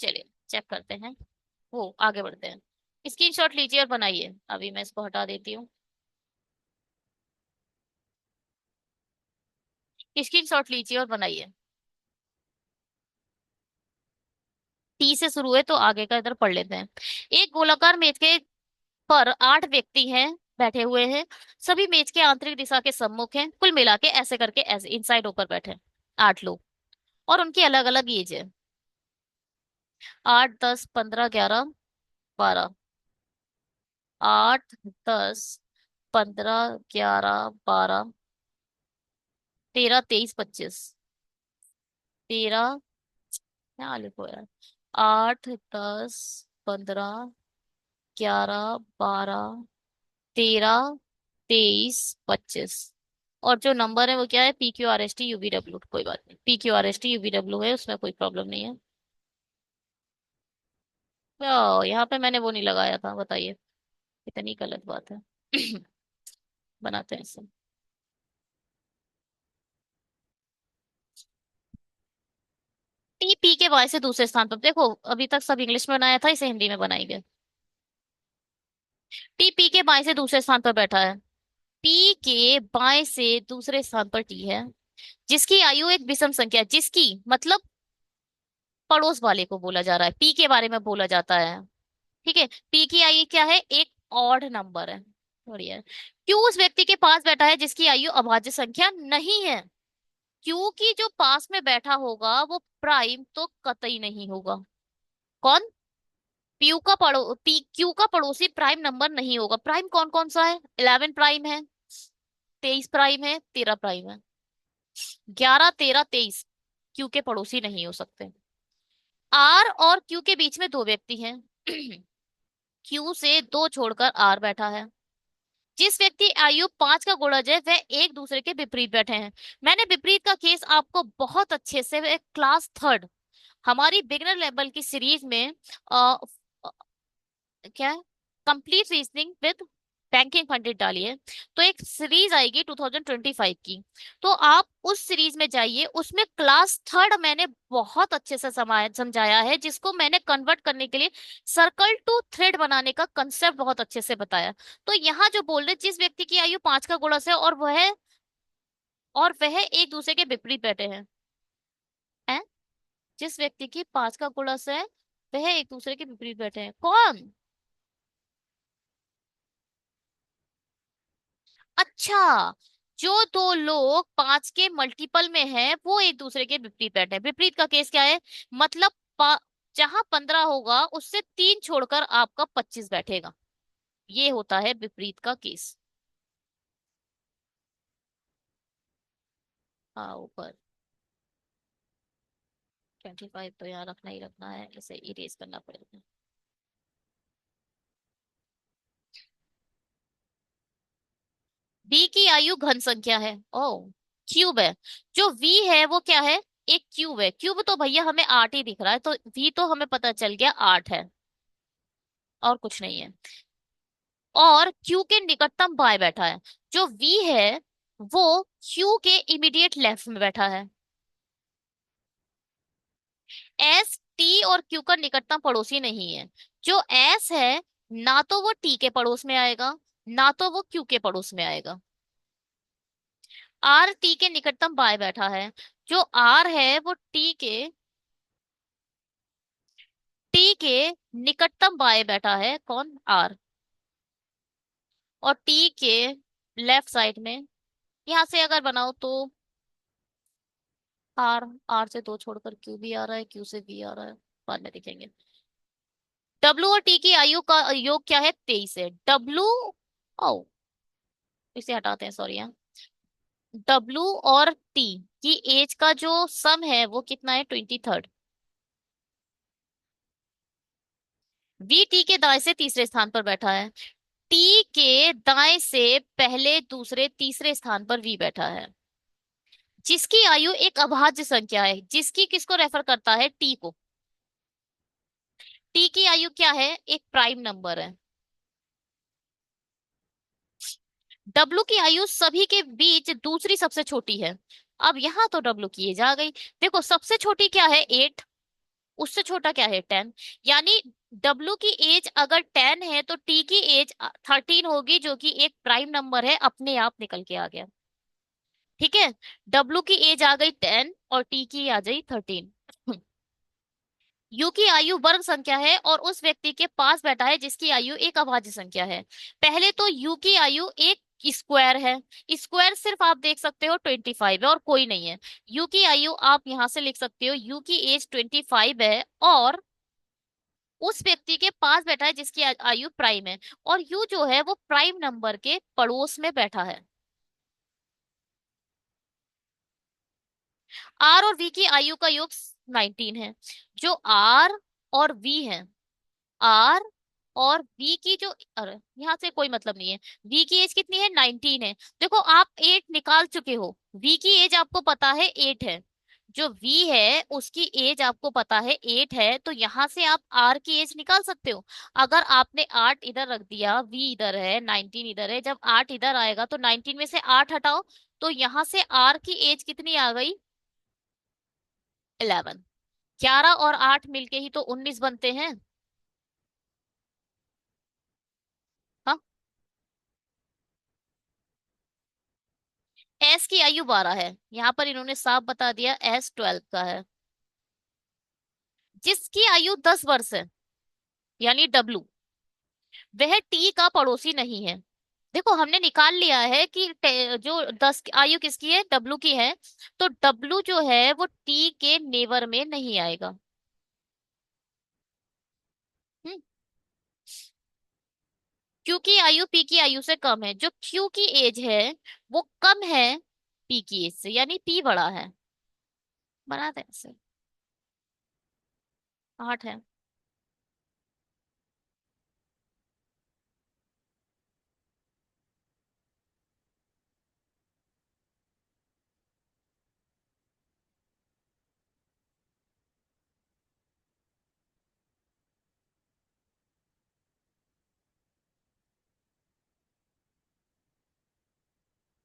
चलिए चेक करते हैं, वो आगे बढ़ते हैं। स्क्रीनशॉट लीजिए और बनाइए, अभी मैं इसको हटा देती हूँ। स्क्रीनशॉट लीजिए और बनाइए। टी से शुरू है तो आगे का इधर पढ़ लेते हैं। एक गोलाकार मेज के पर 8 व्यक्ति हैं, बैठे हुए हैं। सभी मेज के आंतरिक दिशा के सम्मुख हैं। कुल मिला के ऐसे करके ऐसे इनसाइड होकर बैठे हैं 8 लोग, और उनकी अलग अलग एज है। 8 10 15 11 12। 8 10 15 11 12 13 23 25। 13, क्या लिखो यार, 8 10 15 11 12 13 23 25। और जो नंबर है वो क्या है? PQRST UVW, कोई बात नहीं, PQRST UVW है, उसमें कोई प्रॉब्लम नहीं है। यहाँ पे मैंने वो नहीं लगाया था, बताइए, कितनी गलत बात है। बनाते हैं इसे। टी पी के वाई से दूसरे स्थान पर, देखो अभी तक सब इंग्लिश में बनाया था, इसे हिंदी में बनाएंगे। टी पी के बाएं से दूसरे स्थान पर बैठा है। पी के बाएं से दूसरे स्थान पर टी है, जिसकी आयु एक विषम संख्या, जिसकी मतलब पड़ोस वाले को बोला जा रहा है, पी के बारे में बोला जाता है। ठीक है, पी की आयु क्या है? एक ऑड नंबर है। बढ़िया। क्यू उस व्यक्ति के पास बैठा है जिसकी आयु अभाज्य संख्या नहीं है। क्यू की जो पास में बैठा होगा वो प्राइम तो कतई नहीं होगा। कौन? पी क्यू का पड़ोसी प्राइम नंबर नहीं होगा। प्राइम कौन कौन सा है? 11 प्राइम है, 23 प्राइम है, 13 प्राइम है। 11 13 23 क्यू के पड़ोसी नहीं हो सकते। आर और क्यू के बीच में दो व्यक्ति हैं। क्यू से दो छोड़कर आर बैठा है। जिस व्यक्ति आयु 5 का गुणज है वह एक दूसरे के विपरीत बैठे हैं। मैंने विपरीत का केस आपको बहुत अच्छे से क्लास थर्ड हमारी बिगनर लेवल की सीरीज में आ, क्या है, complete reasoning with banking funded डाली है। तो एक सीरीज आएगी 2025 की, तो आप उस सीरीज में जाइए, उसमें क्लास थर्ड मैंने बहुत अच्छे से समझाया है, जिसको मैंने कन्वर्ट करने के लिए सर्कल टू थ्रेड बनाने का कंसेप्ट बहुत अच्छे से बताया। तो यहाँ जो बोल रहे जिस व्यक्ति की आयु 5 का गुणज है और वह एक दूसरे के विपरीत बैठे हैं। जिस व्यक्ति की 5 का गुणज है वह एक दूसरे के विपरीत बैठे हैं, कौन? अच्छा, जो दो लोग 5 के मल्टीपल में हैं वो एक दूसरे के विपरीत बैठे हैं। विपरीत का केस क्या है? मतलब जहां 15 होगा उससे 3 छोड़कर आपका 25 बैठेगा। ये होता है विपरीत का केस। हाँ, ऊपर 25 तो यहाँ रखना ही रखना है, इसे इरेज करना पड़ेगा। बी की आयु घन संख्या है। ओ, क्यूब है। जो वी है वो क्या है? एक क्यूब है। क्यूब तो भैया हमें 8 ही दिख रहा है, तो वी तो हमें पता चल गया 8 है, और कुछ नहीं है। और क्यू के निकटतम बाएं बैठा है। जो वी है वो क्यू के इमीडिएट लेफ्ट में बैठा है। एस टी और क्यू का निकटतम पड़ोसी नहीं है। जो एस है ना तो वो टी के पड़ोस में आएगा, ना तो वो क्यू के पड़ोस में आएगा। आर टी के निकटतम बाएं बैठा है। जो आर है वो टी के निकटतम बाएं बैठा है। कौन? आर। और टी के लेफ्ट साइड में, यहां से अगर बनाओ तो आर, आर से दो छोड़कर क्यू भी आ रहा है, क्यू से भी आ रहा है, बाद में देखेंगे। डब्लू और टी की आयु का योग क्या है? 23 है। डब्लू, ओ, इसे हटाते हैं, सॉरी। यहाँ डब्लू और टी की एज का जो सम है वो कितना है? 23rd। वी टी के दाएं से तीसरे स्थान पर बैठा है। टी के दाएं से पहले, दूसरे, तीसरे स्थान पर वी बैठा है। जिसकी आयु एक अभाज्य संख्या है, जिसकी किसको रेफर करता है? टी को। टी की आयु क्या है? एक प्राइम नंबर है। डब्लू की आयु सभी के बीच दूसरी सबसे छोटी है। अब यहाँ तो डब्लू की एज आ गई। देखो, सबसे छोटी क्या है? 8। उससे छोटा क्या है? 10। यानी डब्लू की एज अगर 10 है तो टी की एज 13 होगी, जो कि एक प्राइम नंबर है, अपने आप निकल के आ गया। ठीक है, डब्लू की एज आ गई 10 और टी की आ गई 13। यू की आयु वर्ग संख्या है और उस व्यक्ति के पास बैठा है जिसकी आयु एक अभाज्य संख्या है। पहले तो यू की आयु एक स्क्वायर है। स्क्वायर सिर्फ आप देख सकते हो 25 है और कोई नहीं है। यू की आयु आप यहां से लिख सकते हो, यू की एज 25 है और उस व्यक्ति के पास बैठा है जिसकी आयु प्राइम है। और यू जो है वो प्राइम नंबर के पड़ोस में बैठा है। आर और वी की आयु का योग 19 है। जो आर और वी है, आर और वी की जो, अरे यहाँ से कोई मतलब नहीं है। वी की एज कितनी है? 19 है। देखो, आप 8 निकाल चुके हो, वी की एज आपको पता है 8 है। जो वी है उसकी एज आपको पता है 8 है, तो यहाँ से आप आर की एज निकाल सकते हो। अगर आपने 8 इधर रख दिया, वी इधर है, 19 इधर है, जब 8 इधर आएगा तो 19 में से 8 हटाओ, तो यहाँ से आर की एज कितनी आ गई? 11। 11 और 8 मिलके ही तो 19 बनते हैं। हाँ, एस की आयु 12 है, यहाँ पर इन्होंने साफ बता दिया एस 12 का है। जिसकी आयु 10 वर्ष है, यानी डब्लू, वह टी का पड़ोसी नहीं है। देखो, हमने निकाल लिया है कि जो 10 आयु किसकी है? डब्लू की है। तो डब्लू जो है वो टी के नेवर में नहीं आएगा। हम्म, क्यू की आयु पी की आयु से कम है। जो क्यू की एज है वो कम है पी की एज से, यानी पी बड़ा है। बना दे ऐसे। 8 है।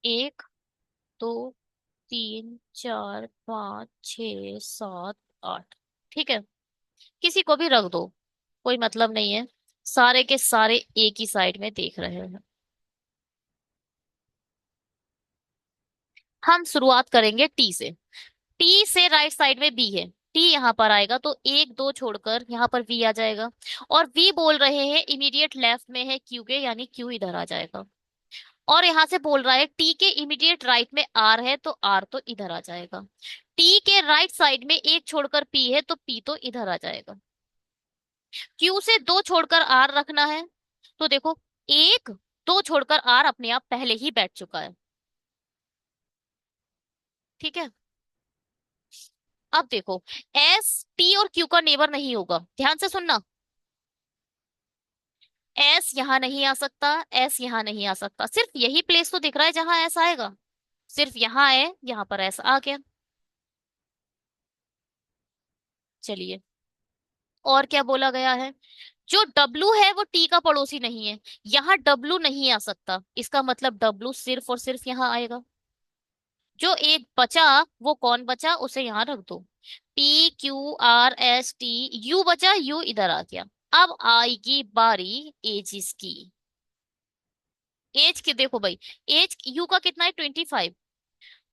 एक, दो, तीन, चार, पाँच, छ, सात, आठ। ठीक है, किसी को भी रख दो, कोई मतलब नहीं है। सारे के सारे एक ही साइड में देख रहे हैं। हम शुरुआत करेंगे टी से। टी से राइट साइड में बी है। टी यहाँ पर आएगा तो एक दो छोड़कर यहाँ पर वी आ जाएगा। और वी बोल रहे हैं इमीडिएट लेफ्ट में है क्यू के, यानी क्यू इधर आ जाएगा। और यहाँ से बोल रहा है टी के इमीडिएट राइट में आर है, तो आर तो इधर आ जाएगा। टी के राइट साइड में एक छोड़कर पी है, तो पी तो इधर आ जाएगा। क्यू से दो छोड़कर आर रखना है, तो देखो, एक, दो छोड़कर आर अपने आप पहले ही बैठ चुका है। ठीक है, अब देखो, एस टी और क्यू का नेबर नहीं होगा, ध्यान से सुनना। एस यहाँ नहीं आ सकता, एस यहाँ नहीं आ सकता, सिर्फ यही प्लेस तो दिख रहा है जहां एस आएगा। सिर्फ यहाँ है, यहाँ पर एस आ गया। चलिए, और क्या बोला गया है? जो डब्लू है वो टी का पड़ोसी नहीं है। यहाँ डब्लू नहीं आ सकता, इसका मतलब डब्लू सिर्फ और सिर्फ यहाँ आएगा। जो एक बचा, वो कौन बचा, उसे यहाँ रख दो। P Q R S T, you बचा, यू इधर आ गया। अब आएगी बारी एजिस की। एज की देखो भाई, एज यू का कितना है, 25।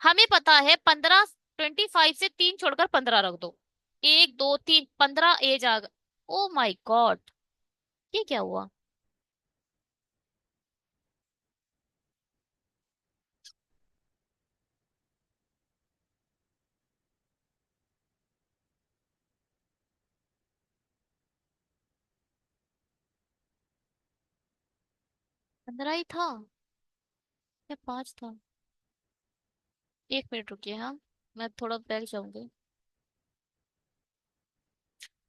हमें पता है 15, 25 से तीन छोड़कर 15 रख दो। एक, दो, तीन, 15 एज आ गया। ओ माई गॉड, ये क्या हुआ? 15 ही था या 5 था? 1 मिनट रुकिए, हाँ, मैं थोड़ा बैग जाऊंगी।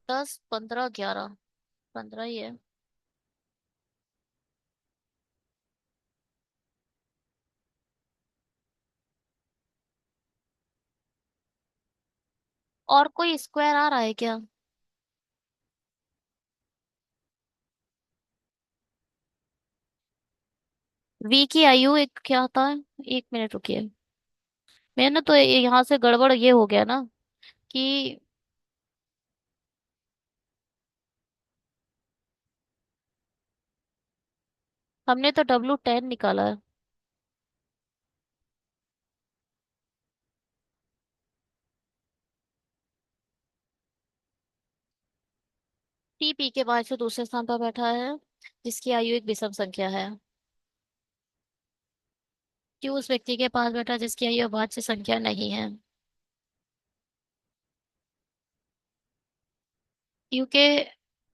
10, 15, 11, 15 ही है। और कोई स्क्वायर आ रहा है क्या? वी की आयु एक क्या था? 1 मिनट रुकिए। मैंने तो यहाँ से गड़बड़ ये हो गया ना कि हमने तो W10 निकाला है। टी पी के बाद जो दूसरे स्थान पर बैठा है, जिसकी आयु एक विषम संख्या है। क्यों उस व्यक्ति के पास बैठा जिसकी आयु अभाज्य संख्या नहीं है? क्योंकि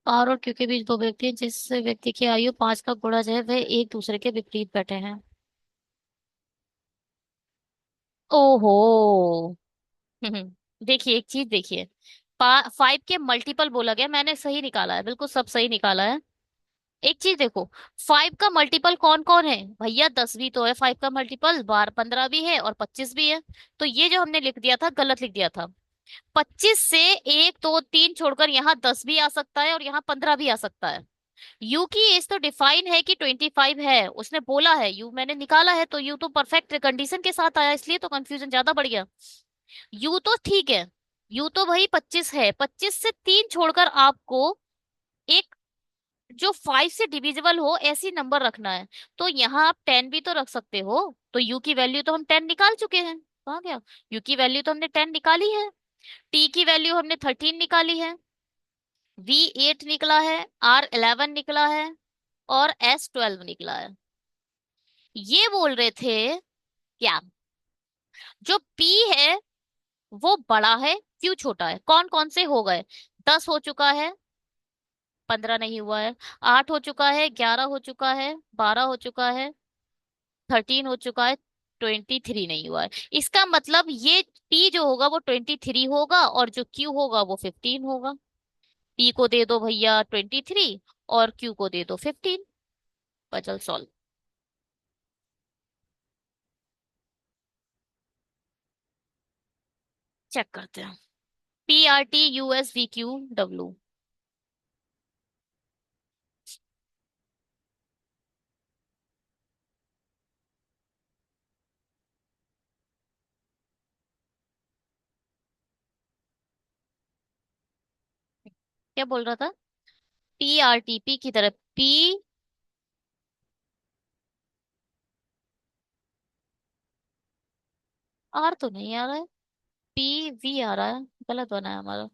आर और क्यू के बीच दो व्यक्ति हैं, जिस व्यक्ति की आयु 5 का गुणज है वह एक दूसरे के विपरीत बैठे हैं। ओहो। देखिए, एक चीज देखिए, 5 के मल्टीपल बोला गया, मैंने सही निकाला है, बिल्कुल सब सही निकाला है। एक चीज देखो, 5 का मल्टीपल कौन कौन है भैया? 10 भी तो है 5 का मल्टीपल, 12, 15 भी है और 25 भी है। तो ये जो हमने लिख दिया था, गलत लिख दिया था। 25 से एक, दो, तीन छोड़कर यहाँ 10 भी आ सकता है और यहाँ 15 भी आ सकता है। यू की एज तो डिफाइन है कि 25 है, उसने बोला है, यू मैंने निकाला है, तो यू तो परफेक्ट कंडीशन के साथ आया, इसलिए तो कंफ्यूजन ज्यादा बढ़ गया। यू तो ठीक है, यू तो भाई 25 है, 25 से तीन छोड़कर आपको एक जो 5 से डिविजिबल हो ऐसी नंबर रखना है। तो यहाँ आप 10 भी तो रख सकते हो। तो यू की वैल्यू तो हम 10 निकाल चुके हैं, कहाँ गया? यू की वैल्यू तो हमने 10 निकाली है। टी की वैल्यू हमने 13 निकाली है। वी 8 निकला है। आर 11 निकला है। और एस 12 निकला है। ये बोल रहे थे क्या, जो पी है वो बड़ा है, क्यू छोटा है? कौन कौन से हो गए? 10 हो चुका है, 15 नहीं हुआ है। 8 हो चुका है, 11 हो चुका है, 12 हो चुका है, 13 हो चुका है, 23 नहीं हुआ है। इसका मतलब ये टी जो होगा वो 23 होगा और जो क्यू होगा वो 15 होगा। पी को दे दो भैया 23 और क्यू को दे दो 15। Puzzle solve. चेक करते हैं। PRTUSVQW। क्या बोल रहा था? PRTP की तरफ पी। आर तो नहीं आ रहा है। PV आ रहा है। गलत बना है हमारा।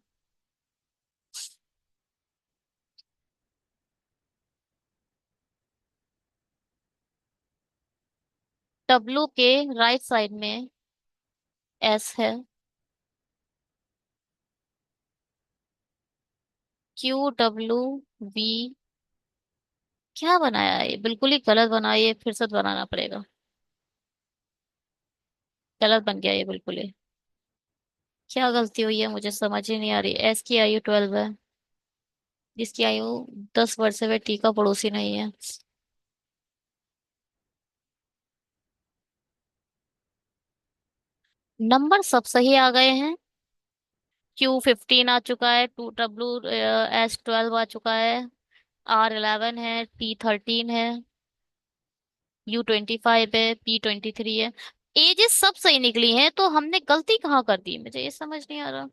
W के राइट साइड में S है। QWV। क्या बनाया है ये? बिल्कुल ही गलत बनाया, ये फिर से बनाना पड़ेगा। गलत बन गया ये बिल्कुल ही। क्या गलती हुई है मुझे समझ ही नहीं आ रही। S की आयु 12 है, जिसकी आयु 10 वर्ष है, वह टी का पड़ोसी नहीं है। नंबर सब सही आ गए हैं। Q15 आ चुका है, S12 आ चुका है, R11 है, T13 है, U25 है, P23 है। एजेस सब सही निकली हैं, तो हमने गलती कहाँ कर दी, मुझे ये समझ नहीं आ रहा।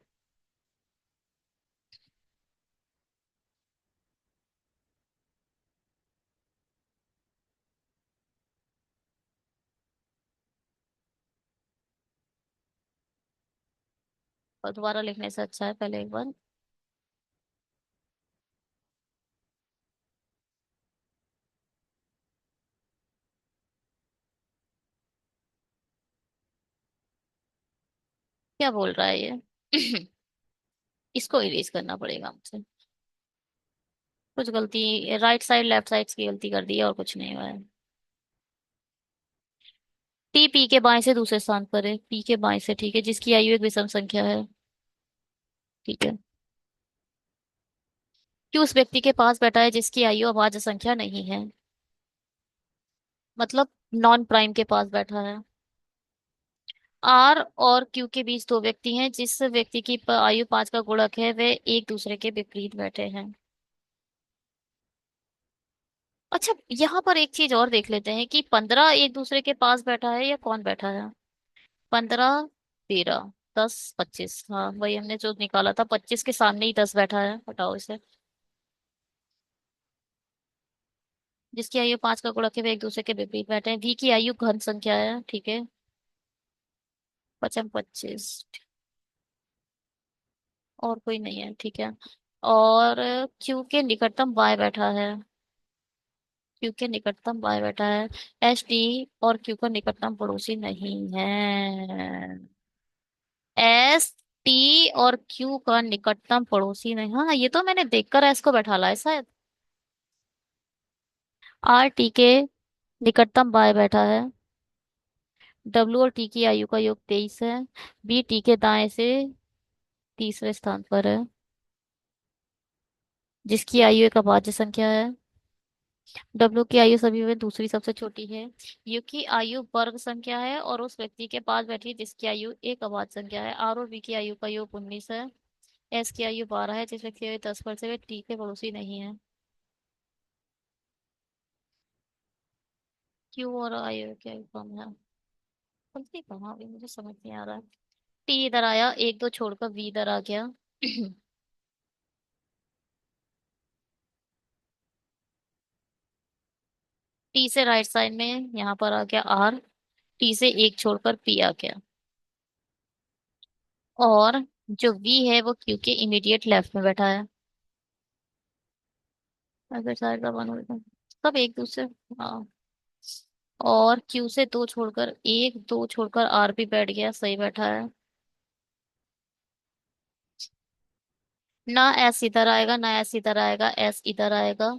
और दोबारा लिखने से अच्छा है पहले एक बार। क्या बोल रहा है ये? इसको इरेज करना पड़ेगा मुझे। कुछ गलती राइट साइड लेफ्ट साइड की गलती कर दी है, और कुछ नहीं हुआ है। टी पी के बाएं से दूसरे स्थान पर है, पी के बाएं से, ठीक है, जिसकी आयु एक विषम संख्या है। ठीक है। क्यों उस व्यक्ति के पास बैठा है जिसकी आयु अभाज्य संख्या नहीं है? मतलब नॉन प्राइम के पास बैठा है। आर और क्यू के बीच दो व्यक्ति हैं, जिस व्यक्ति की आयु 5 का गुणक है, वे एक दूसरे के विपरीत बैठे हैं। अच्छा, यहाँ पर एक चीज और देख लेते हैं कि 15 एक दूसरे के पास बैठा है या कौन बैठा है। 15, 13, 10, 25, हाँ वही हमने जो निकाला था, 25 के सामने ही 10 बैठा है, हटाओ इसे। जिसकी आयु 5 का गुणक है, वे एक दूसरे के विपरीत बैठे हैं। वी की आयु घन संख्या है, ठीक है। पचम 25। और कोई नहीं है, ठीक है। और क्यू के निकटतम बाय बैठा है। क्यू के निकटतम बाय बैठा है। एस टी और क्यू का निकटतम पड़ोसी नहीं है। एस टी और क्यू का निकटतम पड़ोसी नहीं, हाँ ये तो मैंने देखकर एस को बैठाला है शायद। आर टी के निकटतम बाय बैठा है। डब्ल्यू और टी की आयु का योग 23 है। बी टी के दाएं से तीसरे स्थान पर है, जिसकी आयु एक अभाज्य संख्या है। डब्ल्यू की आयु सभी में दूसरी सबसे छोटी है। यू की आयु वर्ग संख्या है और उस व्यक्ति के पास बैठी है जिसकी आयु एक अभाज्य संख्या है। आर और बी की आयु का योग 19 है। एस की आयु 12 है, जिस व्यक्ति की आयु 10 वर्ष है, वे टी के पड़ोसी नहीं है। क्यू और आयु की आयु कम है। गलती कहाँ हुई मुझे समझ नहीं आ रहा है। टी इधर आया, एक दो छोड़कर वी इधर आ गया। टी से राइट साइड में यहाँ पर आ गया आर। टी से एक छोड़कर पी आ गया। और जो वी है वो क्यू के इमीडिएट लेफ्ट में बैठा है। अगर साइड का वन होगा, सब एक दूसरे। हाँ। और क्यू से दो छोड़कर, एक दो छोड़कर आर भी बैठ गया, सही बैठा है। ना एस इधर आएगा ना एस इधर आएगा, एस इधर आएगा।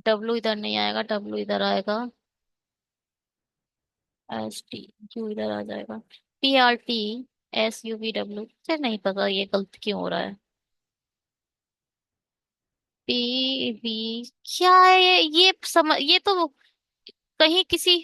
डब्लू इधर नहीं आएगा, डब्लू इधर आएगा। एस टी क्यू इधर आ जाएगा। पी आर टी SUVW, फिर नहीं पता ये गलत क्यों हो रहा है। PV, क्या है ये समझ, ये तो कहीं किसी।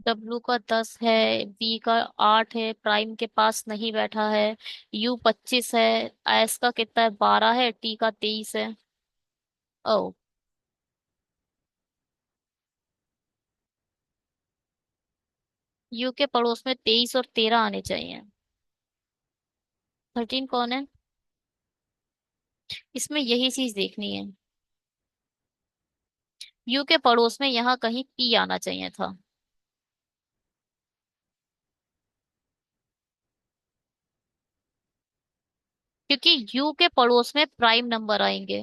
W का 10 है, B का 8 है, प्राइम के पास नहीं बैठा है, U 25 है, S का कितना है, 12 है, T का 23 है। ओ, U के पड़ोस में 23 और 13 आने चाहिए। 13 कौन है? इसमें यही चीज देखनी है। U के पड़ोस में यहाँ कहीं P आना चाहिए था। क्योंकि U के पड़ोस में प्राइम नंबर आएंगे।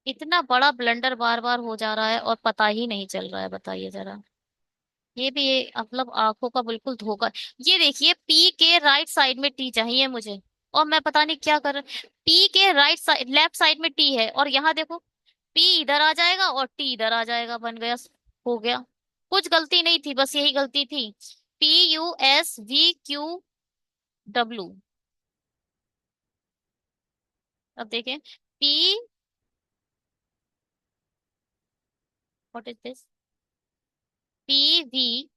इतना बड़ा ब्लंडर बार बार हो जा रहा है और पता ही नहीं चल रहा है, बताइए जरा। ये मतलब आंखों का बिल्कुल धोखा। ये देखिए, P के राइट साइड में T चाहिए मुझे, और मैं पता नहीं क्या कर। P के राइट साइड, लेफ्ट साइड में T है, और यहाँ देखो, P इधर आ जाएगा और T इधर आ जाएगा, बन गया। हो गया। कुछ गलती नहीं थी, बस यही गलती थी। PUSVQW। अब देखें। P, what is this? PV।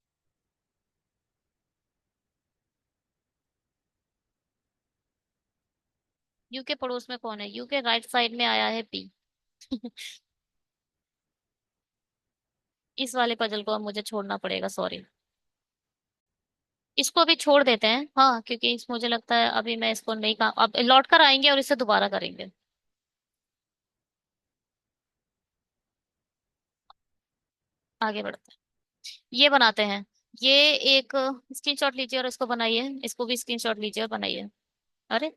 You के पड़ोस में कौन है? यू के राइट साइड में आया है P। इस वाले पजल को अब मुझे छोड़ना पड़ेगा, सॉरी। इसको अभी छोड़ देते हैं, हाँ, क्योंकि मुझे लगता है अभी मैं इसको नहीं, काम अब लौट कर आएंगे और इसे दोबारा करेंगे। आगे बढ़ते हैं। ये बनाते हैं। ये एक स्क्रीनशॉट लीजिए और इसको बनाइए, इसको भी स्क्रीनशॉट लीजिए और बनाइए। अरे,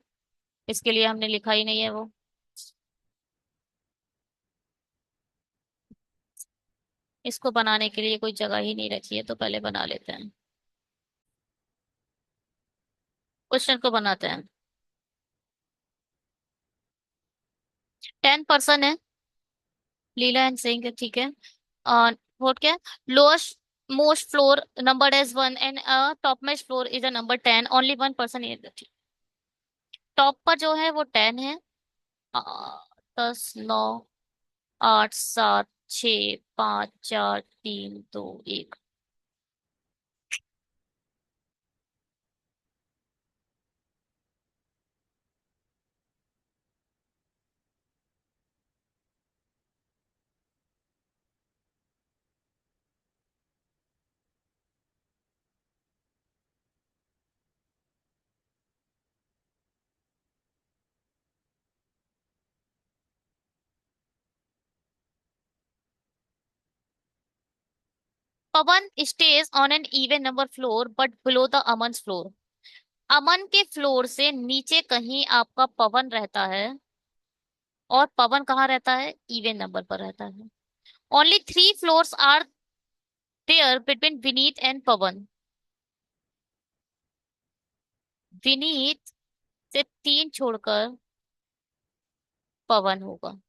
इसके लिए हमने लिखा ही नहीं है वो। इसको बनाने के लिए कोई जगह ही नहीं रखी है, तो पहले बना लेते हैं। क्वेश्चन को बनाते हैं। 10 पर्सन है। लीला एंड सिंह, ठीक है। और वोट क्या? Lowest most floor number as 1 and top most floor is a number 10, only 1 person is. Top पर जो है वो 10 है। 10, 9, 8, 7, 6, 5, 4, 3, 2, 1। Pawan stays on an even number floor but below the Aman floor. Aman के फ्लोर से नीचे कहीं आपका पवन रहता है, और पवन कहाँ रहता है? इवन नंबर पर रहता है। Only 3 floors are there between Vineet and Pawan. Vineet से 3 छोड़कर पवन होगा।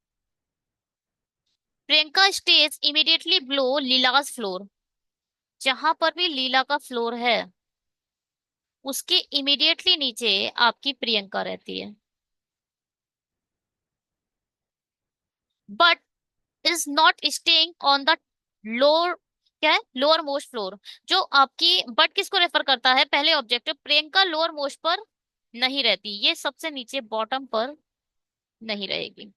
Priyanka stays immediately below Leela's floor. जहां पर भी लीला का फ्लोर है, उसके इमीडिएटली नीचे आपकी प्रियंका रहती है। But is not staying on the lower, क्या है, लोअर मोस्ट फ्लोर। जो आपकी बट किसको रेफर करता है? पहले ऑब्जेक्टिव, प्रियंका लोअर मोस्ट पर नहीं रहती, ये सबसे नीचे बॉटम पर नहीं रहेगी।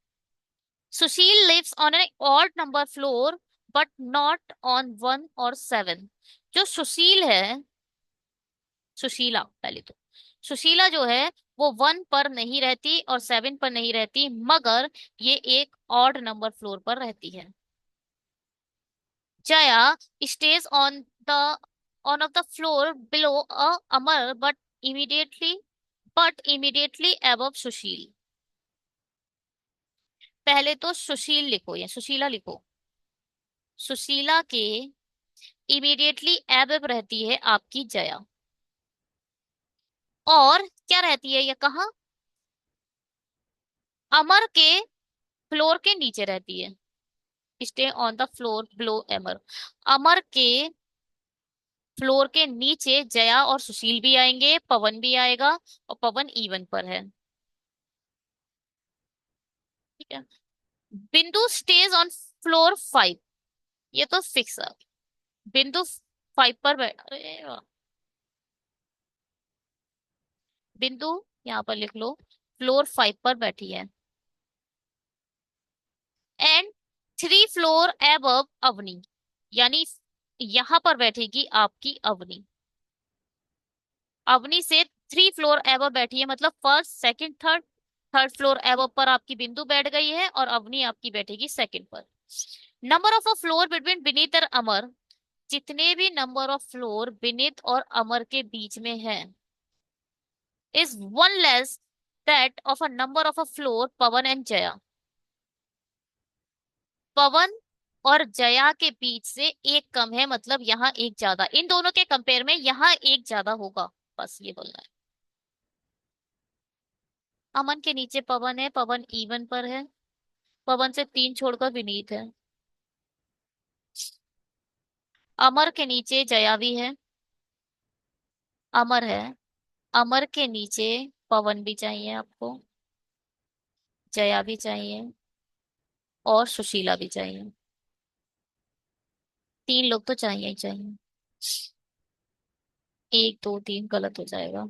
Sushil lives on an odd number floor but not on 1 और 7। जो सुशील है, सुशीला पहले तो, सुशीला जो है वो 1 पर नहीं रहती और 7 पर नहीं रहती, मगर ये एक ऑड नंबर फ्लोर पर रहती है। Jaya stays on of the floor below Amar but immediately above Sushil. पहले तो सुशील लिखो या सुशीला लिखो। सुशीला के इमीडिएटली एबव रहती है आपकी जया। और क्या रहती है ये कहाँ? अमर के फ्लोर के नीचे रहती है। Stay on the floor below Amar. Amar के फ्लोर के नीचे जया और सुशील भी आएंगे, पवन भी आएगा, और पवन इवन पर है। ठीक है। बिंदु स्टेज ऑन फ्लोर 5। ये तो फिक्स है। बिंदु 5 पर बैठ, अरे वाह। बिंदु यहाँ पर लिख लो, फ्लोर 5 पर बैठी है। एंड 3 फ्लोर अबव अवनी, यानी यहाँ पर बैठेगी आपकी अवनी। अवनी से 3 फ्लोर अबव बैठी है, मतलब first second third. Third floor above पर आपकी बिंदु बैठ गई है और अवनी आपकी बैठेगी सेकंड पर। Number of a floor between Vineet और अमर। जितने भी नंबर ऑफ फ्लोर विनीत और अमर के बीच में है is one less that of a number of a floor Pawan and Jaya. Pawan और जया के बीच से एक कम है, मतलब यहाँ एक ज्यादा, इन दोनों के कंपेयर में यहाँ एक ज्यादा होगा। बस ये बोलना है। अमन के नीचे पवन है, पवन इवन पर है। पवन से 3 छोड़कर विनीत है। अमर के नीचे जया भी है। अमर है। अमर के नीचे पवन भी चाहिए आपको, जया भी चाहिए, और सुशीला भी चाहिए। 3 लोग तो चाहिए ही चाहिए। 1 2 3 गलत हो जाएगा।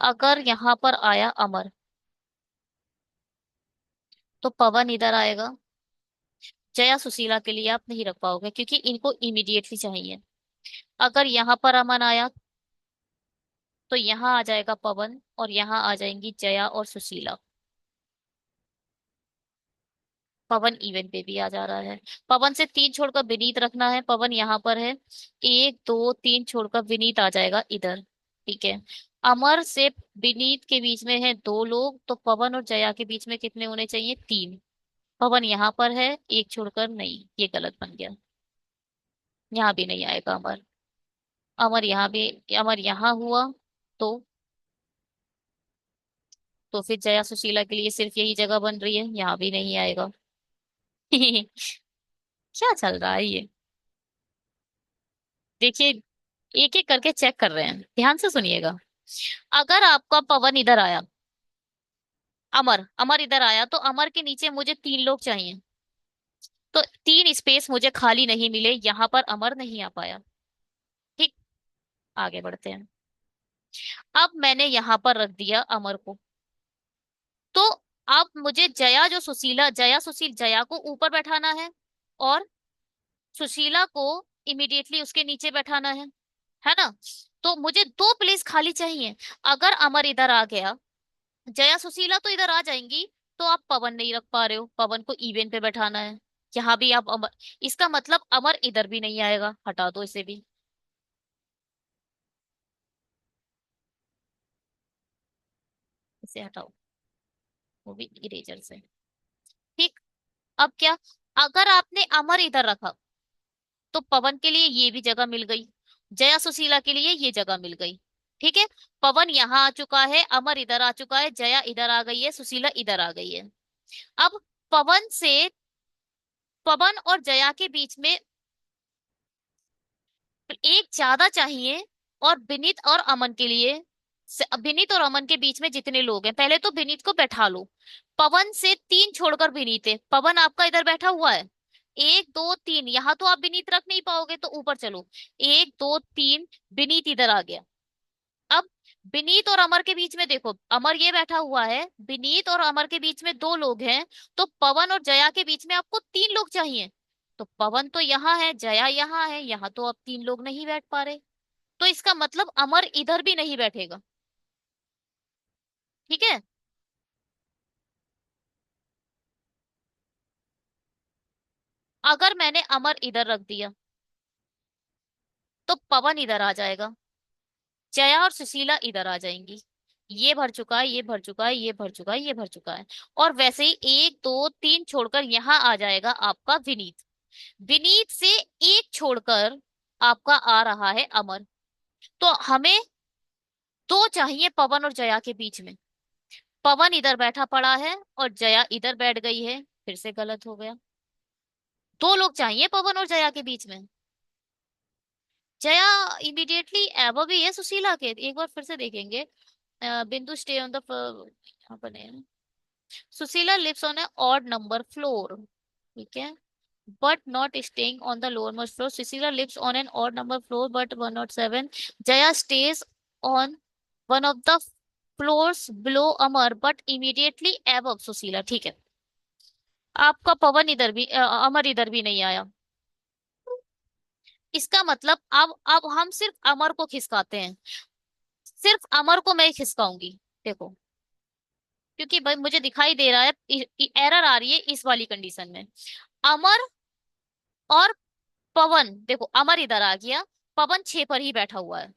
अगर यहाँ पर आया अमर तो पवन इधर आएगा। जया सुशीला के लिए आप नहीं रख पाओगे क्योंकि इनको इमीडिएटली चाहिए। अगर यहाँ पर अमन आया तो यहाँ आ जाएगा पवन, और यहाँ आ जाएंगी जया और सुशीला। पवन इवन पे भी आ जा रहा है। पवन से 3 छोड़कर विनीत रखना है, पवन यहाँ पर है। 1 2 3 छोड़कर विनीत आ जाएगा इधर। ठीक है। अमर से विनीत के बीच में है 2 लोग, तो पवन और जया के बीच में कितने होने चाहिए? 3। पवन यहाँ पर है, एक छोड़कर नहीं, ये गलत बन गया। यहाँ भी नहीं आएगा अमर। अमर यहाँ भी, अमर यहाँ हुआ तो तो फिर जया सुशीला के लिए सिर्फ यही जगह बन रही है, यहाँ भी नहीं आएगा। क्या चल रहा है ये? देखिए, एक एक करके चेक कर रहे हैं, ध्यान से सुनिएगा। अगर आपका पवन इधर आया, अमर अमर इधर आया, तो अमर के नीचे मुझे 3 लोग चाहिए। तो 3 स्पेस मुझे खाली नहीं मिले, यहाँ पर अमर नहीं आ पाया। ठीक। आगे बढ़ते हैं। अब मैंने यहाँ पर रख दिया अमर को, तो अब मुझे जया जो सुशीला, जया सुशील जया को ऊपर बैठाना है, और सुशीला को इमीडिएटली उसके नीचे बैठाना है ना? तो मुझे 2 प्लेस खाली चाहिए। अगर अमर इधर आ गया, जया सुशीला तो इधर आ जाएंगी, तो आप पवन नहीं रख पा रहे हो, पवन को इवन पे बैठाना है। यहाँ भी आप अमर, इसका मतलब अमर इधर भी नहीं आएगा, हटा दो इसे भी। इसे हटाओ, वो भी इरेजर से। ठीक। अब क्या? अगर आपने अमर इधर रखा तो पवन के लिए ये भी जगह मिल गई, जया सुशीला के लिए ये जगह मिल गई। ठीक है। पवन यहाँ आ चुका है, अमर इधर आ चुका है, जया इधर आ गई है, सुशीला इधर आ गई है। अब पवन से, पवन और जया के बीच में एक ज्यादा चाहिए, और विनीत और अमन के लिए, विनीत और अमन के बीच में जितने लोग हैं, पहले तो विनीत को बैठा लो। पवन से 3 छोड़कर विनीत है, पवन आपका इधर बैठा हुआ है। 1 2 3, यहाँ तो आप विनीत रख नहीं पाओगे, तो ऊपर चलो। 1 2 3, विनीत इधर आ गया। अब विनीत और अमर के बीच में देखो, अमर ये बैठा हुआ है, विनीत और अमर के बीच में 2 लोग हैं, तो पवन और जया के बीच में आपको 3 लोग चाहिए। तो पवन तो यहाँ है, जया यहाँ है, यहाँ तो अब 3 लोग नहीं बैठ पा रहे, तो इसका मतलब अमर इधर भी नहीं बैठेगा। ठीक है। अगर मैंने अमर इधर रख दिया तो पवन इधर आ जाएगा, जया और सुशीला इधर आ जाएंगी। ये भर चुका है, ये भर चुका है, ये भर चुका है, ये भर चुका है। और वैसे ही 1 2 3 छोड़कर यहाँ आ जाएगा आपका विनीत। विनीत से एक छोड़कर आपका आ रहा है अमर। तो हमें दो चाहिए पवन और जया के बीच में। पवन इधर बैठा पड़ा है और जया इधर बैठ गई है, फिर से गलत हो गया। दो लोग चाहिए पवन और जया के बीच में। जया इमीडिएटली एबव ही है सुशीला के, एक बार फिर से देखेंगे। बिंदु स्टे ऑन द, यहाँ पर नहीं है। Sushila lives on a odd number floor, ठीक है, but not staying on the lowermost floor. Cecilia lives on an odd number floor, but 107. Jaya stays on one of the floors below Amar, but immediately above Suशीला, ठीक है। आपका पवन इधर भी अमर इधर भी नहीं आया। इसका मतलब अब हम सिर्फ अमर को खिसकाते हैं। सिर्फ अमर को मैं खिसकाऊंगी, देखो, क्योंकि भाई मुझे दिखाई दे रहा है एरर आ रही है इस वाली कंडीशन में। अमर और पवन, देखो अमर इधर आ गया, पवन 6 पर ही बैठा हुआ है,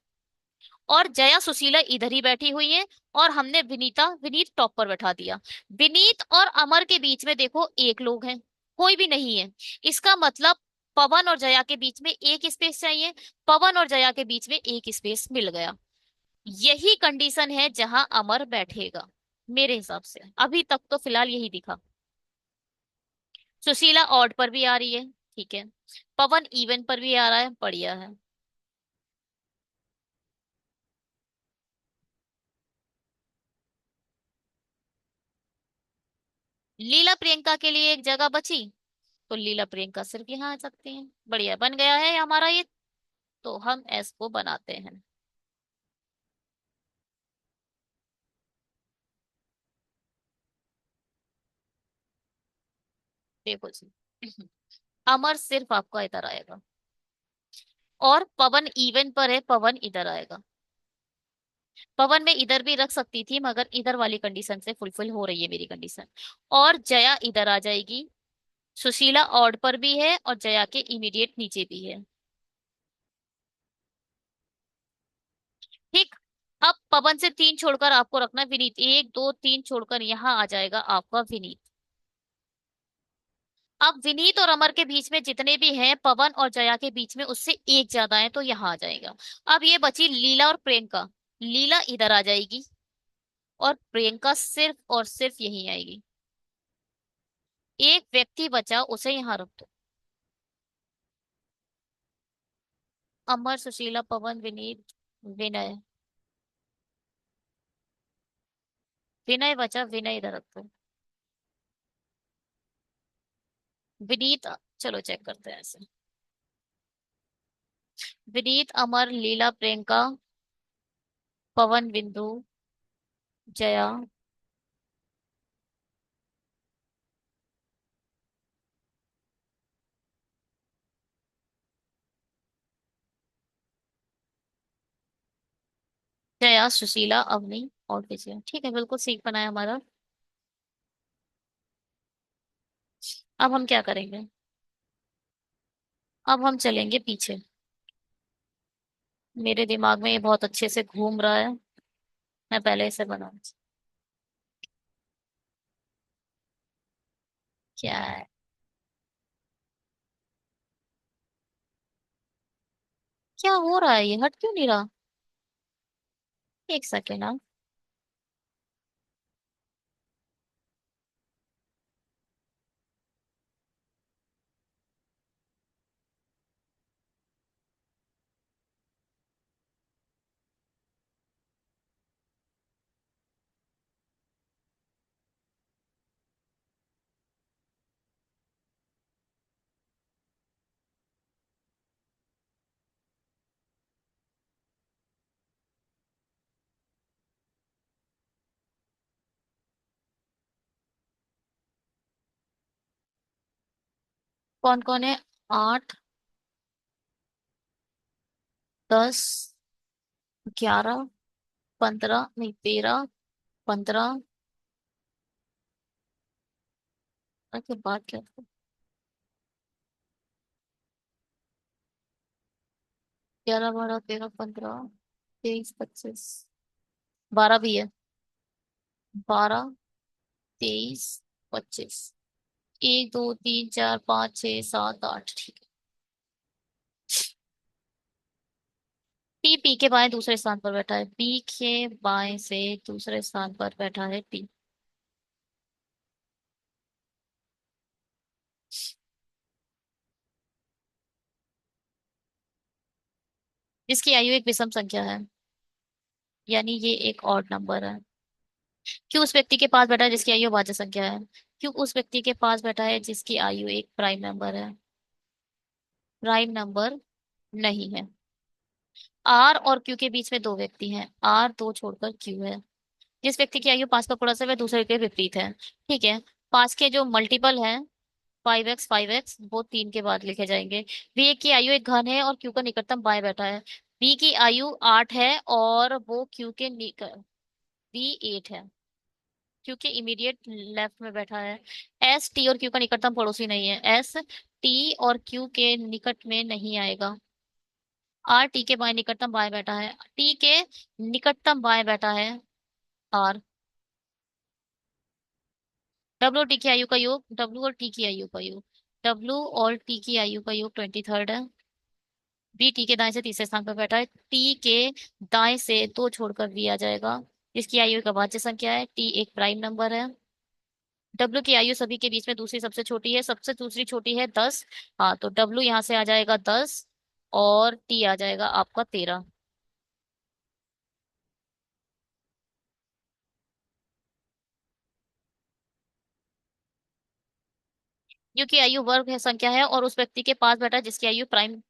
और जया सुशीला इधर ही बैठी हुई है, और हमने विनीत टॉप पर बैठा दिया। विनीत और अमर के बीच में देखो एक लोग हैं, कोई भी नहीं है। इसका मतलब पवन और जया के बीच में एक स्पेस चाहिए। पवन और जया के बीच में एक स्पेस मिल गया। यही कंडीशन है जहां अमर बैठेगा, मेरे हिसाब से अभी तक तो फिलहाल यही दिखा। सुशीला ऑड पर भी आ रही है, ठीक है। पवन इवन पर भी आ रहा है, बढ़िया है। लीला प्रियंका के लिए एक जगह बची, तो लीला प्रियंका सिर्फ यहाँ आ सकती हैं। बढ़िया बन गया है हमारा ये। तो हम एस को बनाते हैं। देखो जी, अमर सिर्फ आपका इधर आएगा, और पवन इवन पर है, पवन इधर आएगा। पवन में इधर भी रख सकती थी, मगर इधर वाली कंडीशन से फुलफिल हो रही है मेरी कंडीशन। और जया इधर आ जाएगी। सुशीला ऑड पर भी है और जया के इमीडिएट नीचे भी है, ठीक। अब पवन से 3 छोड़कर आपको रखना है विनीत, 1 2 3 छोड़कर यहाँ आ जाएगा आपका विनीत। अब विनीत और अमर के बीच में जितने भी हैं, पवन और जया के बीच में उससे एक ज्यादा है, तो यहाँ आ जाएगा। अब ये बची लीला और प्रियंका। लीला इधर आ जाएगी, और प्रियंका सिर्फ और सिर्फ यहीं आएगी। एक व्यक्ति बचा, उसे यहाँ रख दो। अमर, सुशीला, पवन, विनीत, विनय। विनय बचा, विनय इधर रख दो। विनीत, चलो चेक करते हैं ऐसे। विनीत, अमर, लीला, प्रियंका, पवन, बिंदु, जया। जया, सुशीला, अवनी और विजय, ठीक है, बिल्कुल सीख बनाया हमारा। अब हम क्या करेंगे? अब हम चलेंगे पीछे। मेरे दिमाग में ये बहुत अच्छे से घूम रहा है, मैं पहले इसे बनाऊं। क्या है? क्या हो रहा है, ये हट क्यों नहीं रहा? एक सेकेंड, हाँ। कौन कौन है? 8, 10, 11, 15, नहीं 13, 15 के बाद क्या था? 11, 12, 13, 15, 23, 25, 12 भी है। 12, 23, 25, एक दो तीन चार पाँच छः सात आठ, ठीक है। पी पी के बाएं दूसरे स्थान पर बैठा है, पी के बाएं से दूसरे स्थान पर बैठा है पी। जिसकी आयु एक विषम संख्या है, यानी ये एक ऑड नंबर है। क्यों उस व्यक्ति के पास बैठा है जिसकी आयु भाज्य संख्या है। क्यों उस व्यक्ति के पास बैठा है जिसकी आयु एक प्राइम नंबर है। प्राइम नंबर नहीं है। आर और क्यू के बीच में दो व्यक्ति हैं, आर दो छोड़कर क्यू है। जिस व्यक्ति की आयु पांच का पड़ोस है वह दूसरे के विपरीत है। ठीक है। पांच के जो मल्टीपल है, फाइव एक्स वो तीन के बाद लिखे जाएंगे। वी की आयु एक घन है और क्यू का निकटतम बाएं बैठा है। बी की आयु आठ है और वो क्यू के बी एट है, क्यू के इमीडिएट लेफ्ट में बैठा है। एस टी और क्यू का निकटतम पड़ोसी नहीं है, एस टी और क्यू के निकट में नहीं आएगा। आर टी के बाएं निकटतम बाएं बैठा है, टी के निकटतम बाएं बैठा है आर। डब्ल्यू टी की आयु का योग, डब्ल्यू और टी की आयु का योग, डब्ल्यू और टी की आयु का योग 23 है। बी टी के दाएं से तीसरे स्थान पर बैठा है, टी के दाएं से दो छोड़कर बी आ जाएगा। इसकी आयु का भाज्य संख्या है, टी एक प्राइम नंबर है। डब्ल्यू की आयु सभी के बीच में दूसरी सबसे छोटी है, सबसे दूसरी छोटी है 10। हाँ तो डब्ल्यू यहाँ से आ जाएगा 10 और टी आ जाएगा आपका 13। क्यू की आयु वर्ग है संख्या है और उस व्यक्ति के पास बैठा है जिसकी आयु प्राइम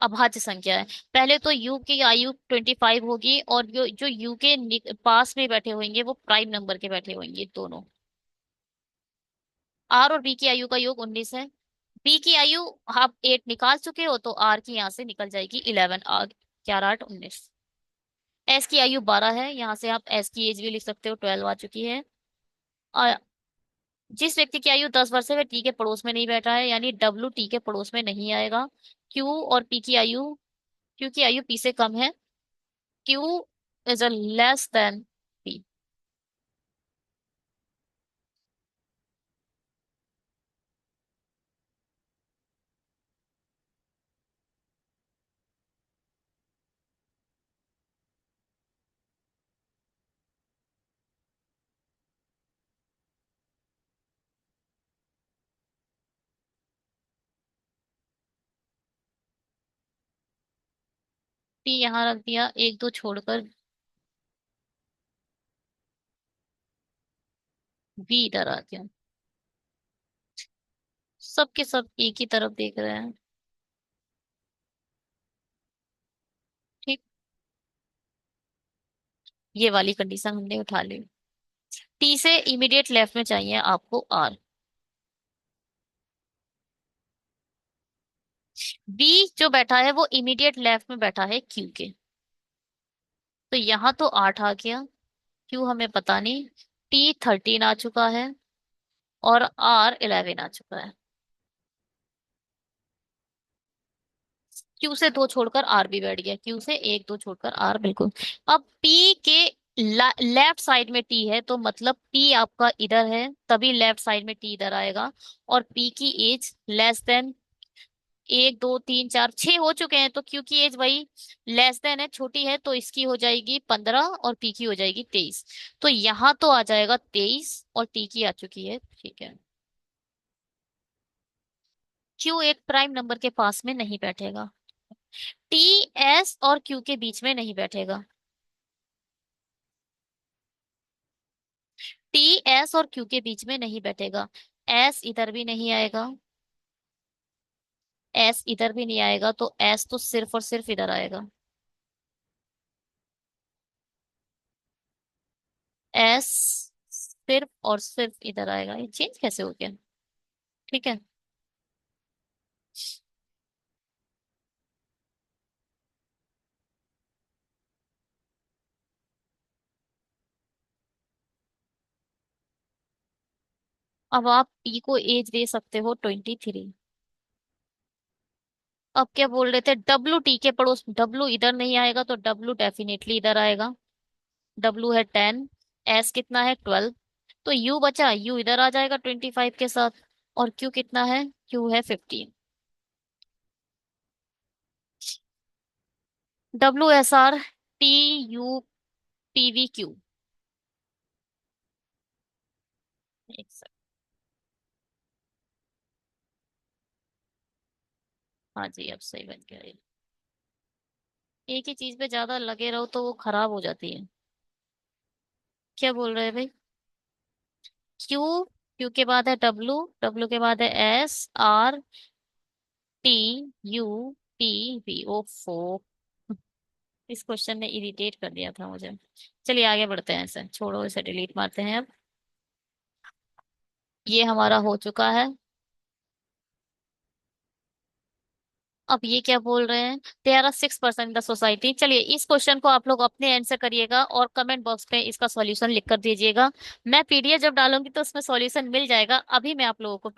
अभाज्य संख्या है। पहले तो यू की आयु 25 होगी और जो जो यू के पास में बैठे होंगे वो प्राइम नंबर के बैठे होंगे दोनों। आर और बी की आयु का योग 19 है। बी की आयु आप 8 निकाल चुके हो तो आर की यहाँ से निकल जाएगी 11, 11 8 19। एस की आयु 12 है, यहाँ से आप एस की एज भी लिख सकते हो, 12 आ चुकी है। और जिस व्यक्ति की आयु 10 वर्ष है वह टी के पड़ोस में नहीं बैठा है, यानी डब्ल्यू टी के पड़ोस में नहीं आएगा। क्यू और पी की आयु, क्यू की आयु पी से कम है, Q is a less than P. P यहाँ रख दिया, एक दो छोड़कर बी इधर आ गया। सब के सब एक ही तरफ देख रहे हैं। ठीक, ये वाली कंडीशन हमने उठा ली। टी से इमीडिएट लेफ्ट में चाहिए आपको आर। बी जो बैठा है वो इमीडिएट लेफ्ट में बैठा है क्यू के, तो यहाँ तो 8 आ गया। क्यू हमें पता नहीं। टी 13 आ चुका है और आर 11 आ चुका है। क्यू से दो छोड़कर आर भी बैठ गया, क्यू से एक दो छोड़कर आर बिल्कुल। अब पी के लेफ्ट साइड में टी है तो मतलब पी आपका इधर है, तभी लेफ्ट साइड में टी इधर आएगा। और पी की एज लेस देन, एक दो तीन चार छह हो चुके हैं तो क्यू की एज वही लेस देन है, छोटी है, तो इसकी हो जाएगी 15 और पी की हो जाएगी 23। तो यहाँ तो आ जाएगा 23 और टी की आ चुकी है, ठीक है। क्यू एक प्राइम नंबर के पास में नहीं बैठेगा, टी एस और क्यू के बीच में नहीं बैठेगा। टी एस और क्यू के बीच में नहीं बैठेगा। एस इधर भी नहीं आएगा, एस इधर भी नहीं आएगा, तो एस तो सिर्फ और सिर्फ इधर आएगा। एस सिर्फ और सिर्फ इधर आएगा, ये चेंज कैसे हो गया। ठीक है। अब आप पी को एज दे सकते हो 23। अब क्या बोल रहे थे, डब्ल्यू टी के पड़ोस, डब्ल्यू इधर नहीं आएगा तो डब्ल्यू डेफिनेटली इधर आएगा। डब्ल्यू है 10, एस कितना है 12, तो यू बचा, यू इधर आ जाएगा 25 के साथ। और क्यू कितना है? क्यू है 15। WSR TUPVQ। एक सेकंड। हाँ जी, अब सही बन गया ये। एक ही चीज पे ज्यादा लगे रहो तो वो खराब हो जाती है। क्या बोल रहे हैं भाई? क्यू, क्यू के बाद है डब्लू, डब्लू के बाद है SRTUPV। ओफो, इस क्वेश्चन ने इरिटेट कर दिया था मुझे। चलिए आगे बढ़ते हैं, इसे छोड़ो, इसे डिलीट मारते हैं अब। ये हमारा हो चुका है। अब ये क्या बोल रहे हैं? They are 6% the society. चलिए इस क्वेश्चन को आप लोग अपने एंड से करिएगा और कमेंट बॉक्स में इसका सॉल्यूशन लिख कर दीजिएगा। मैं PDF जब डालूंगी तो उसमें सॉल्यूशन मिल जाएगा, अभी मैं आप लोगों को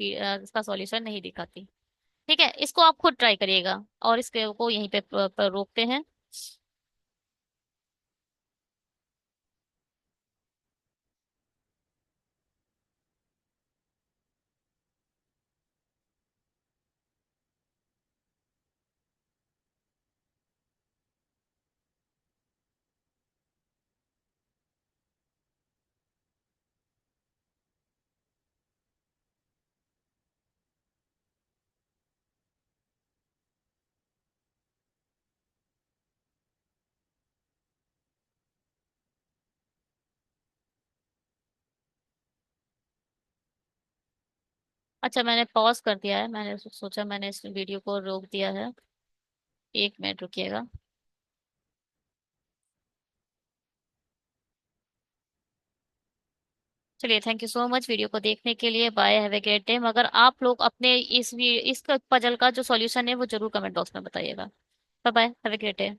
इसका सॉल्यूशन नहीं दिखाती। ठीक है, इसको आप खुद ट्राई करिएगा और इसके को यहीं पे पर रोकते हैं। अच्छा, मैंने पॉज कर दिया है, मैंने सोचा, मैंने इस वीडियो को रोक दिया है। 1 मिनट रुकिएगा। चलिए, thank you so much video को देखने के लिए। Bye, have a great day. मगर आप लोग अपने इस पजल का जो सॉल्यूशन है वो जरूर कमेंट बॉक्स में बताइएगा। Bye bye, have a great day.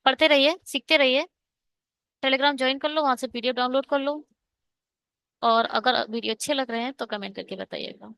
पढ़ते रहिए, सीखते रहिए। टेलीग्राम ज्वाइन कर लो, वहां से PDF डाउनलोड कर लो। और अगर वीडियो अच्छे लग रहे हैं तो कमेंट करके बताइएगा।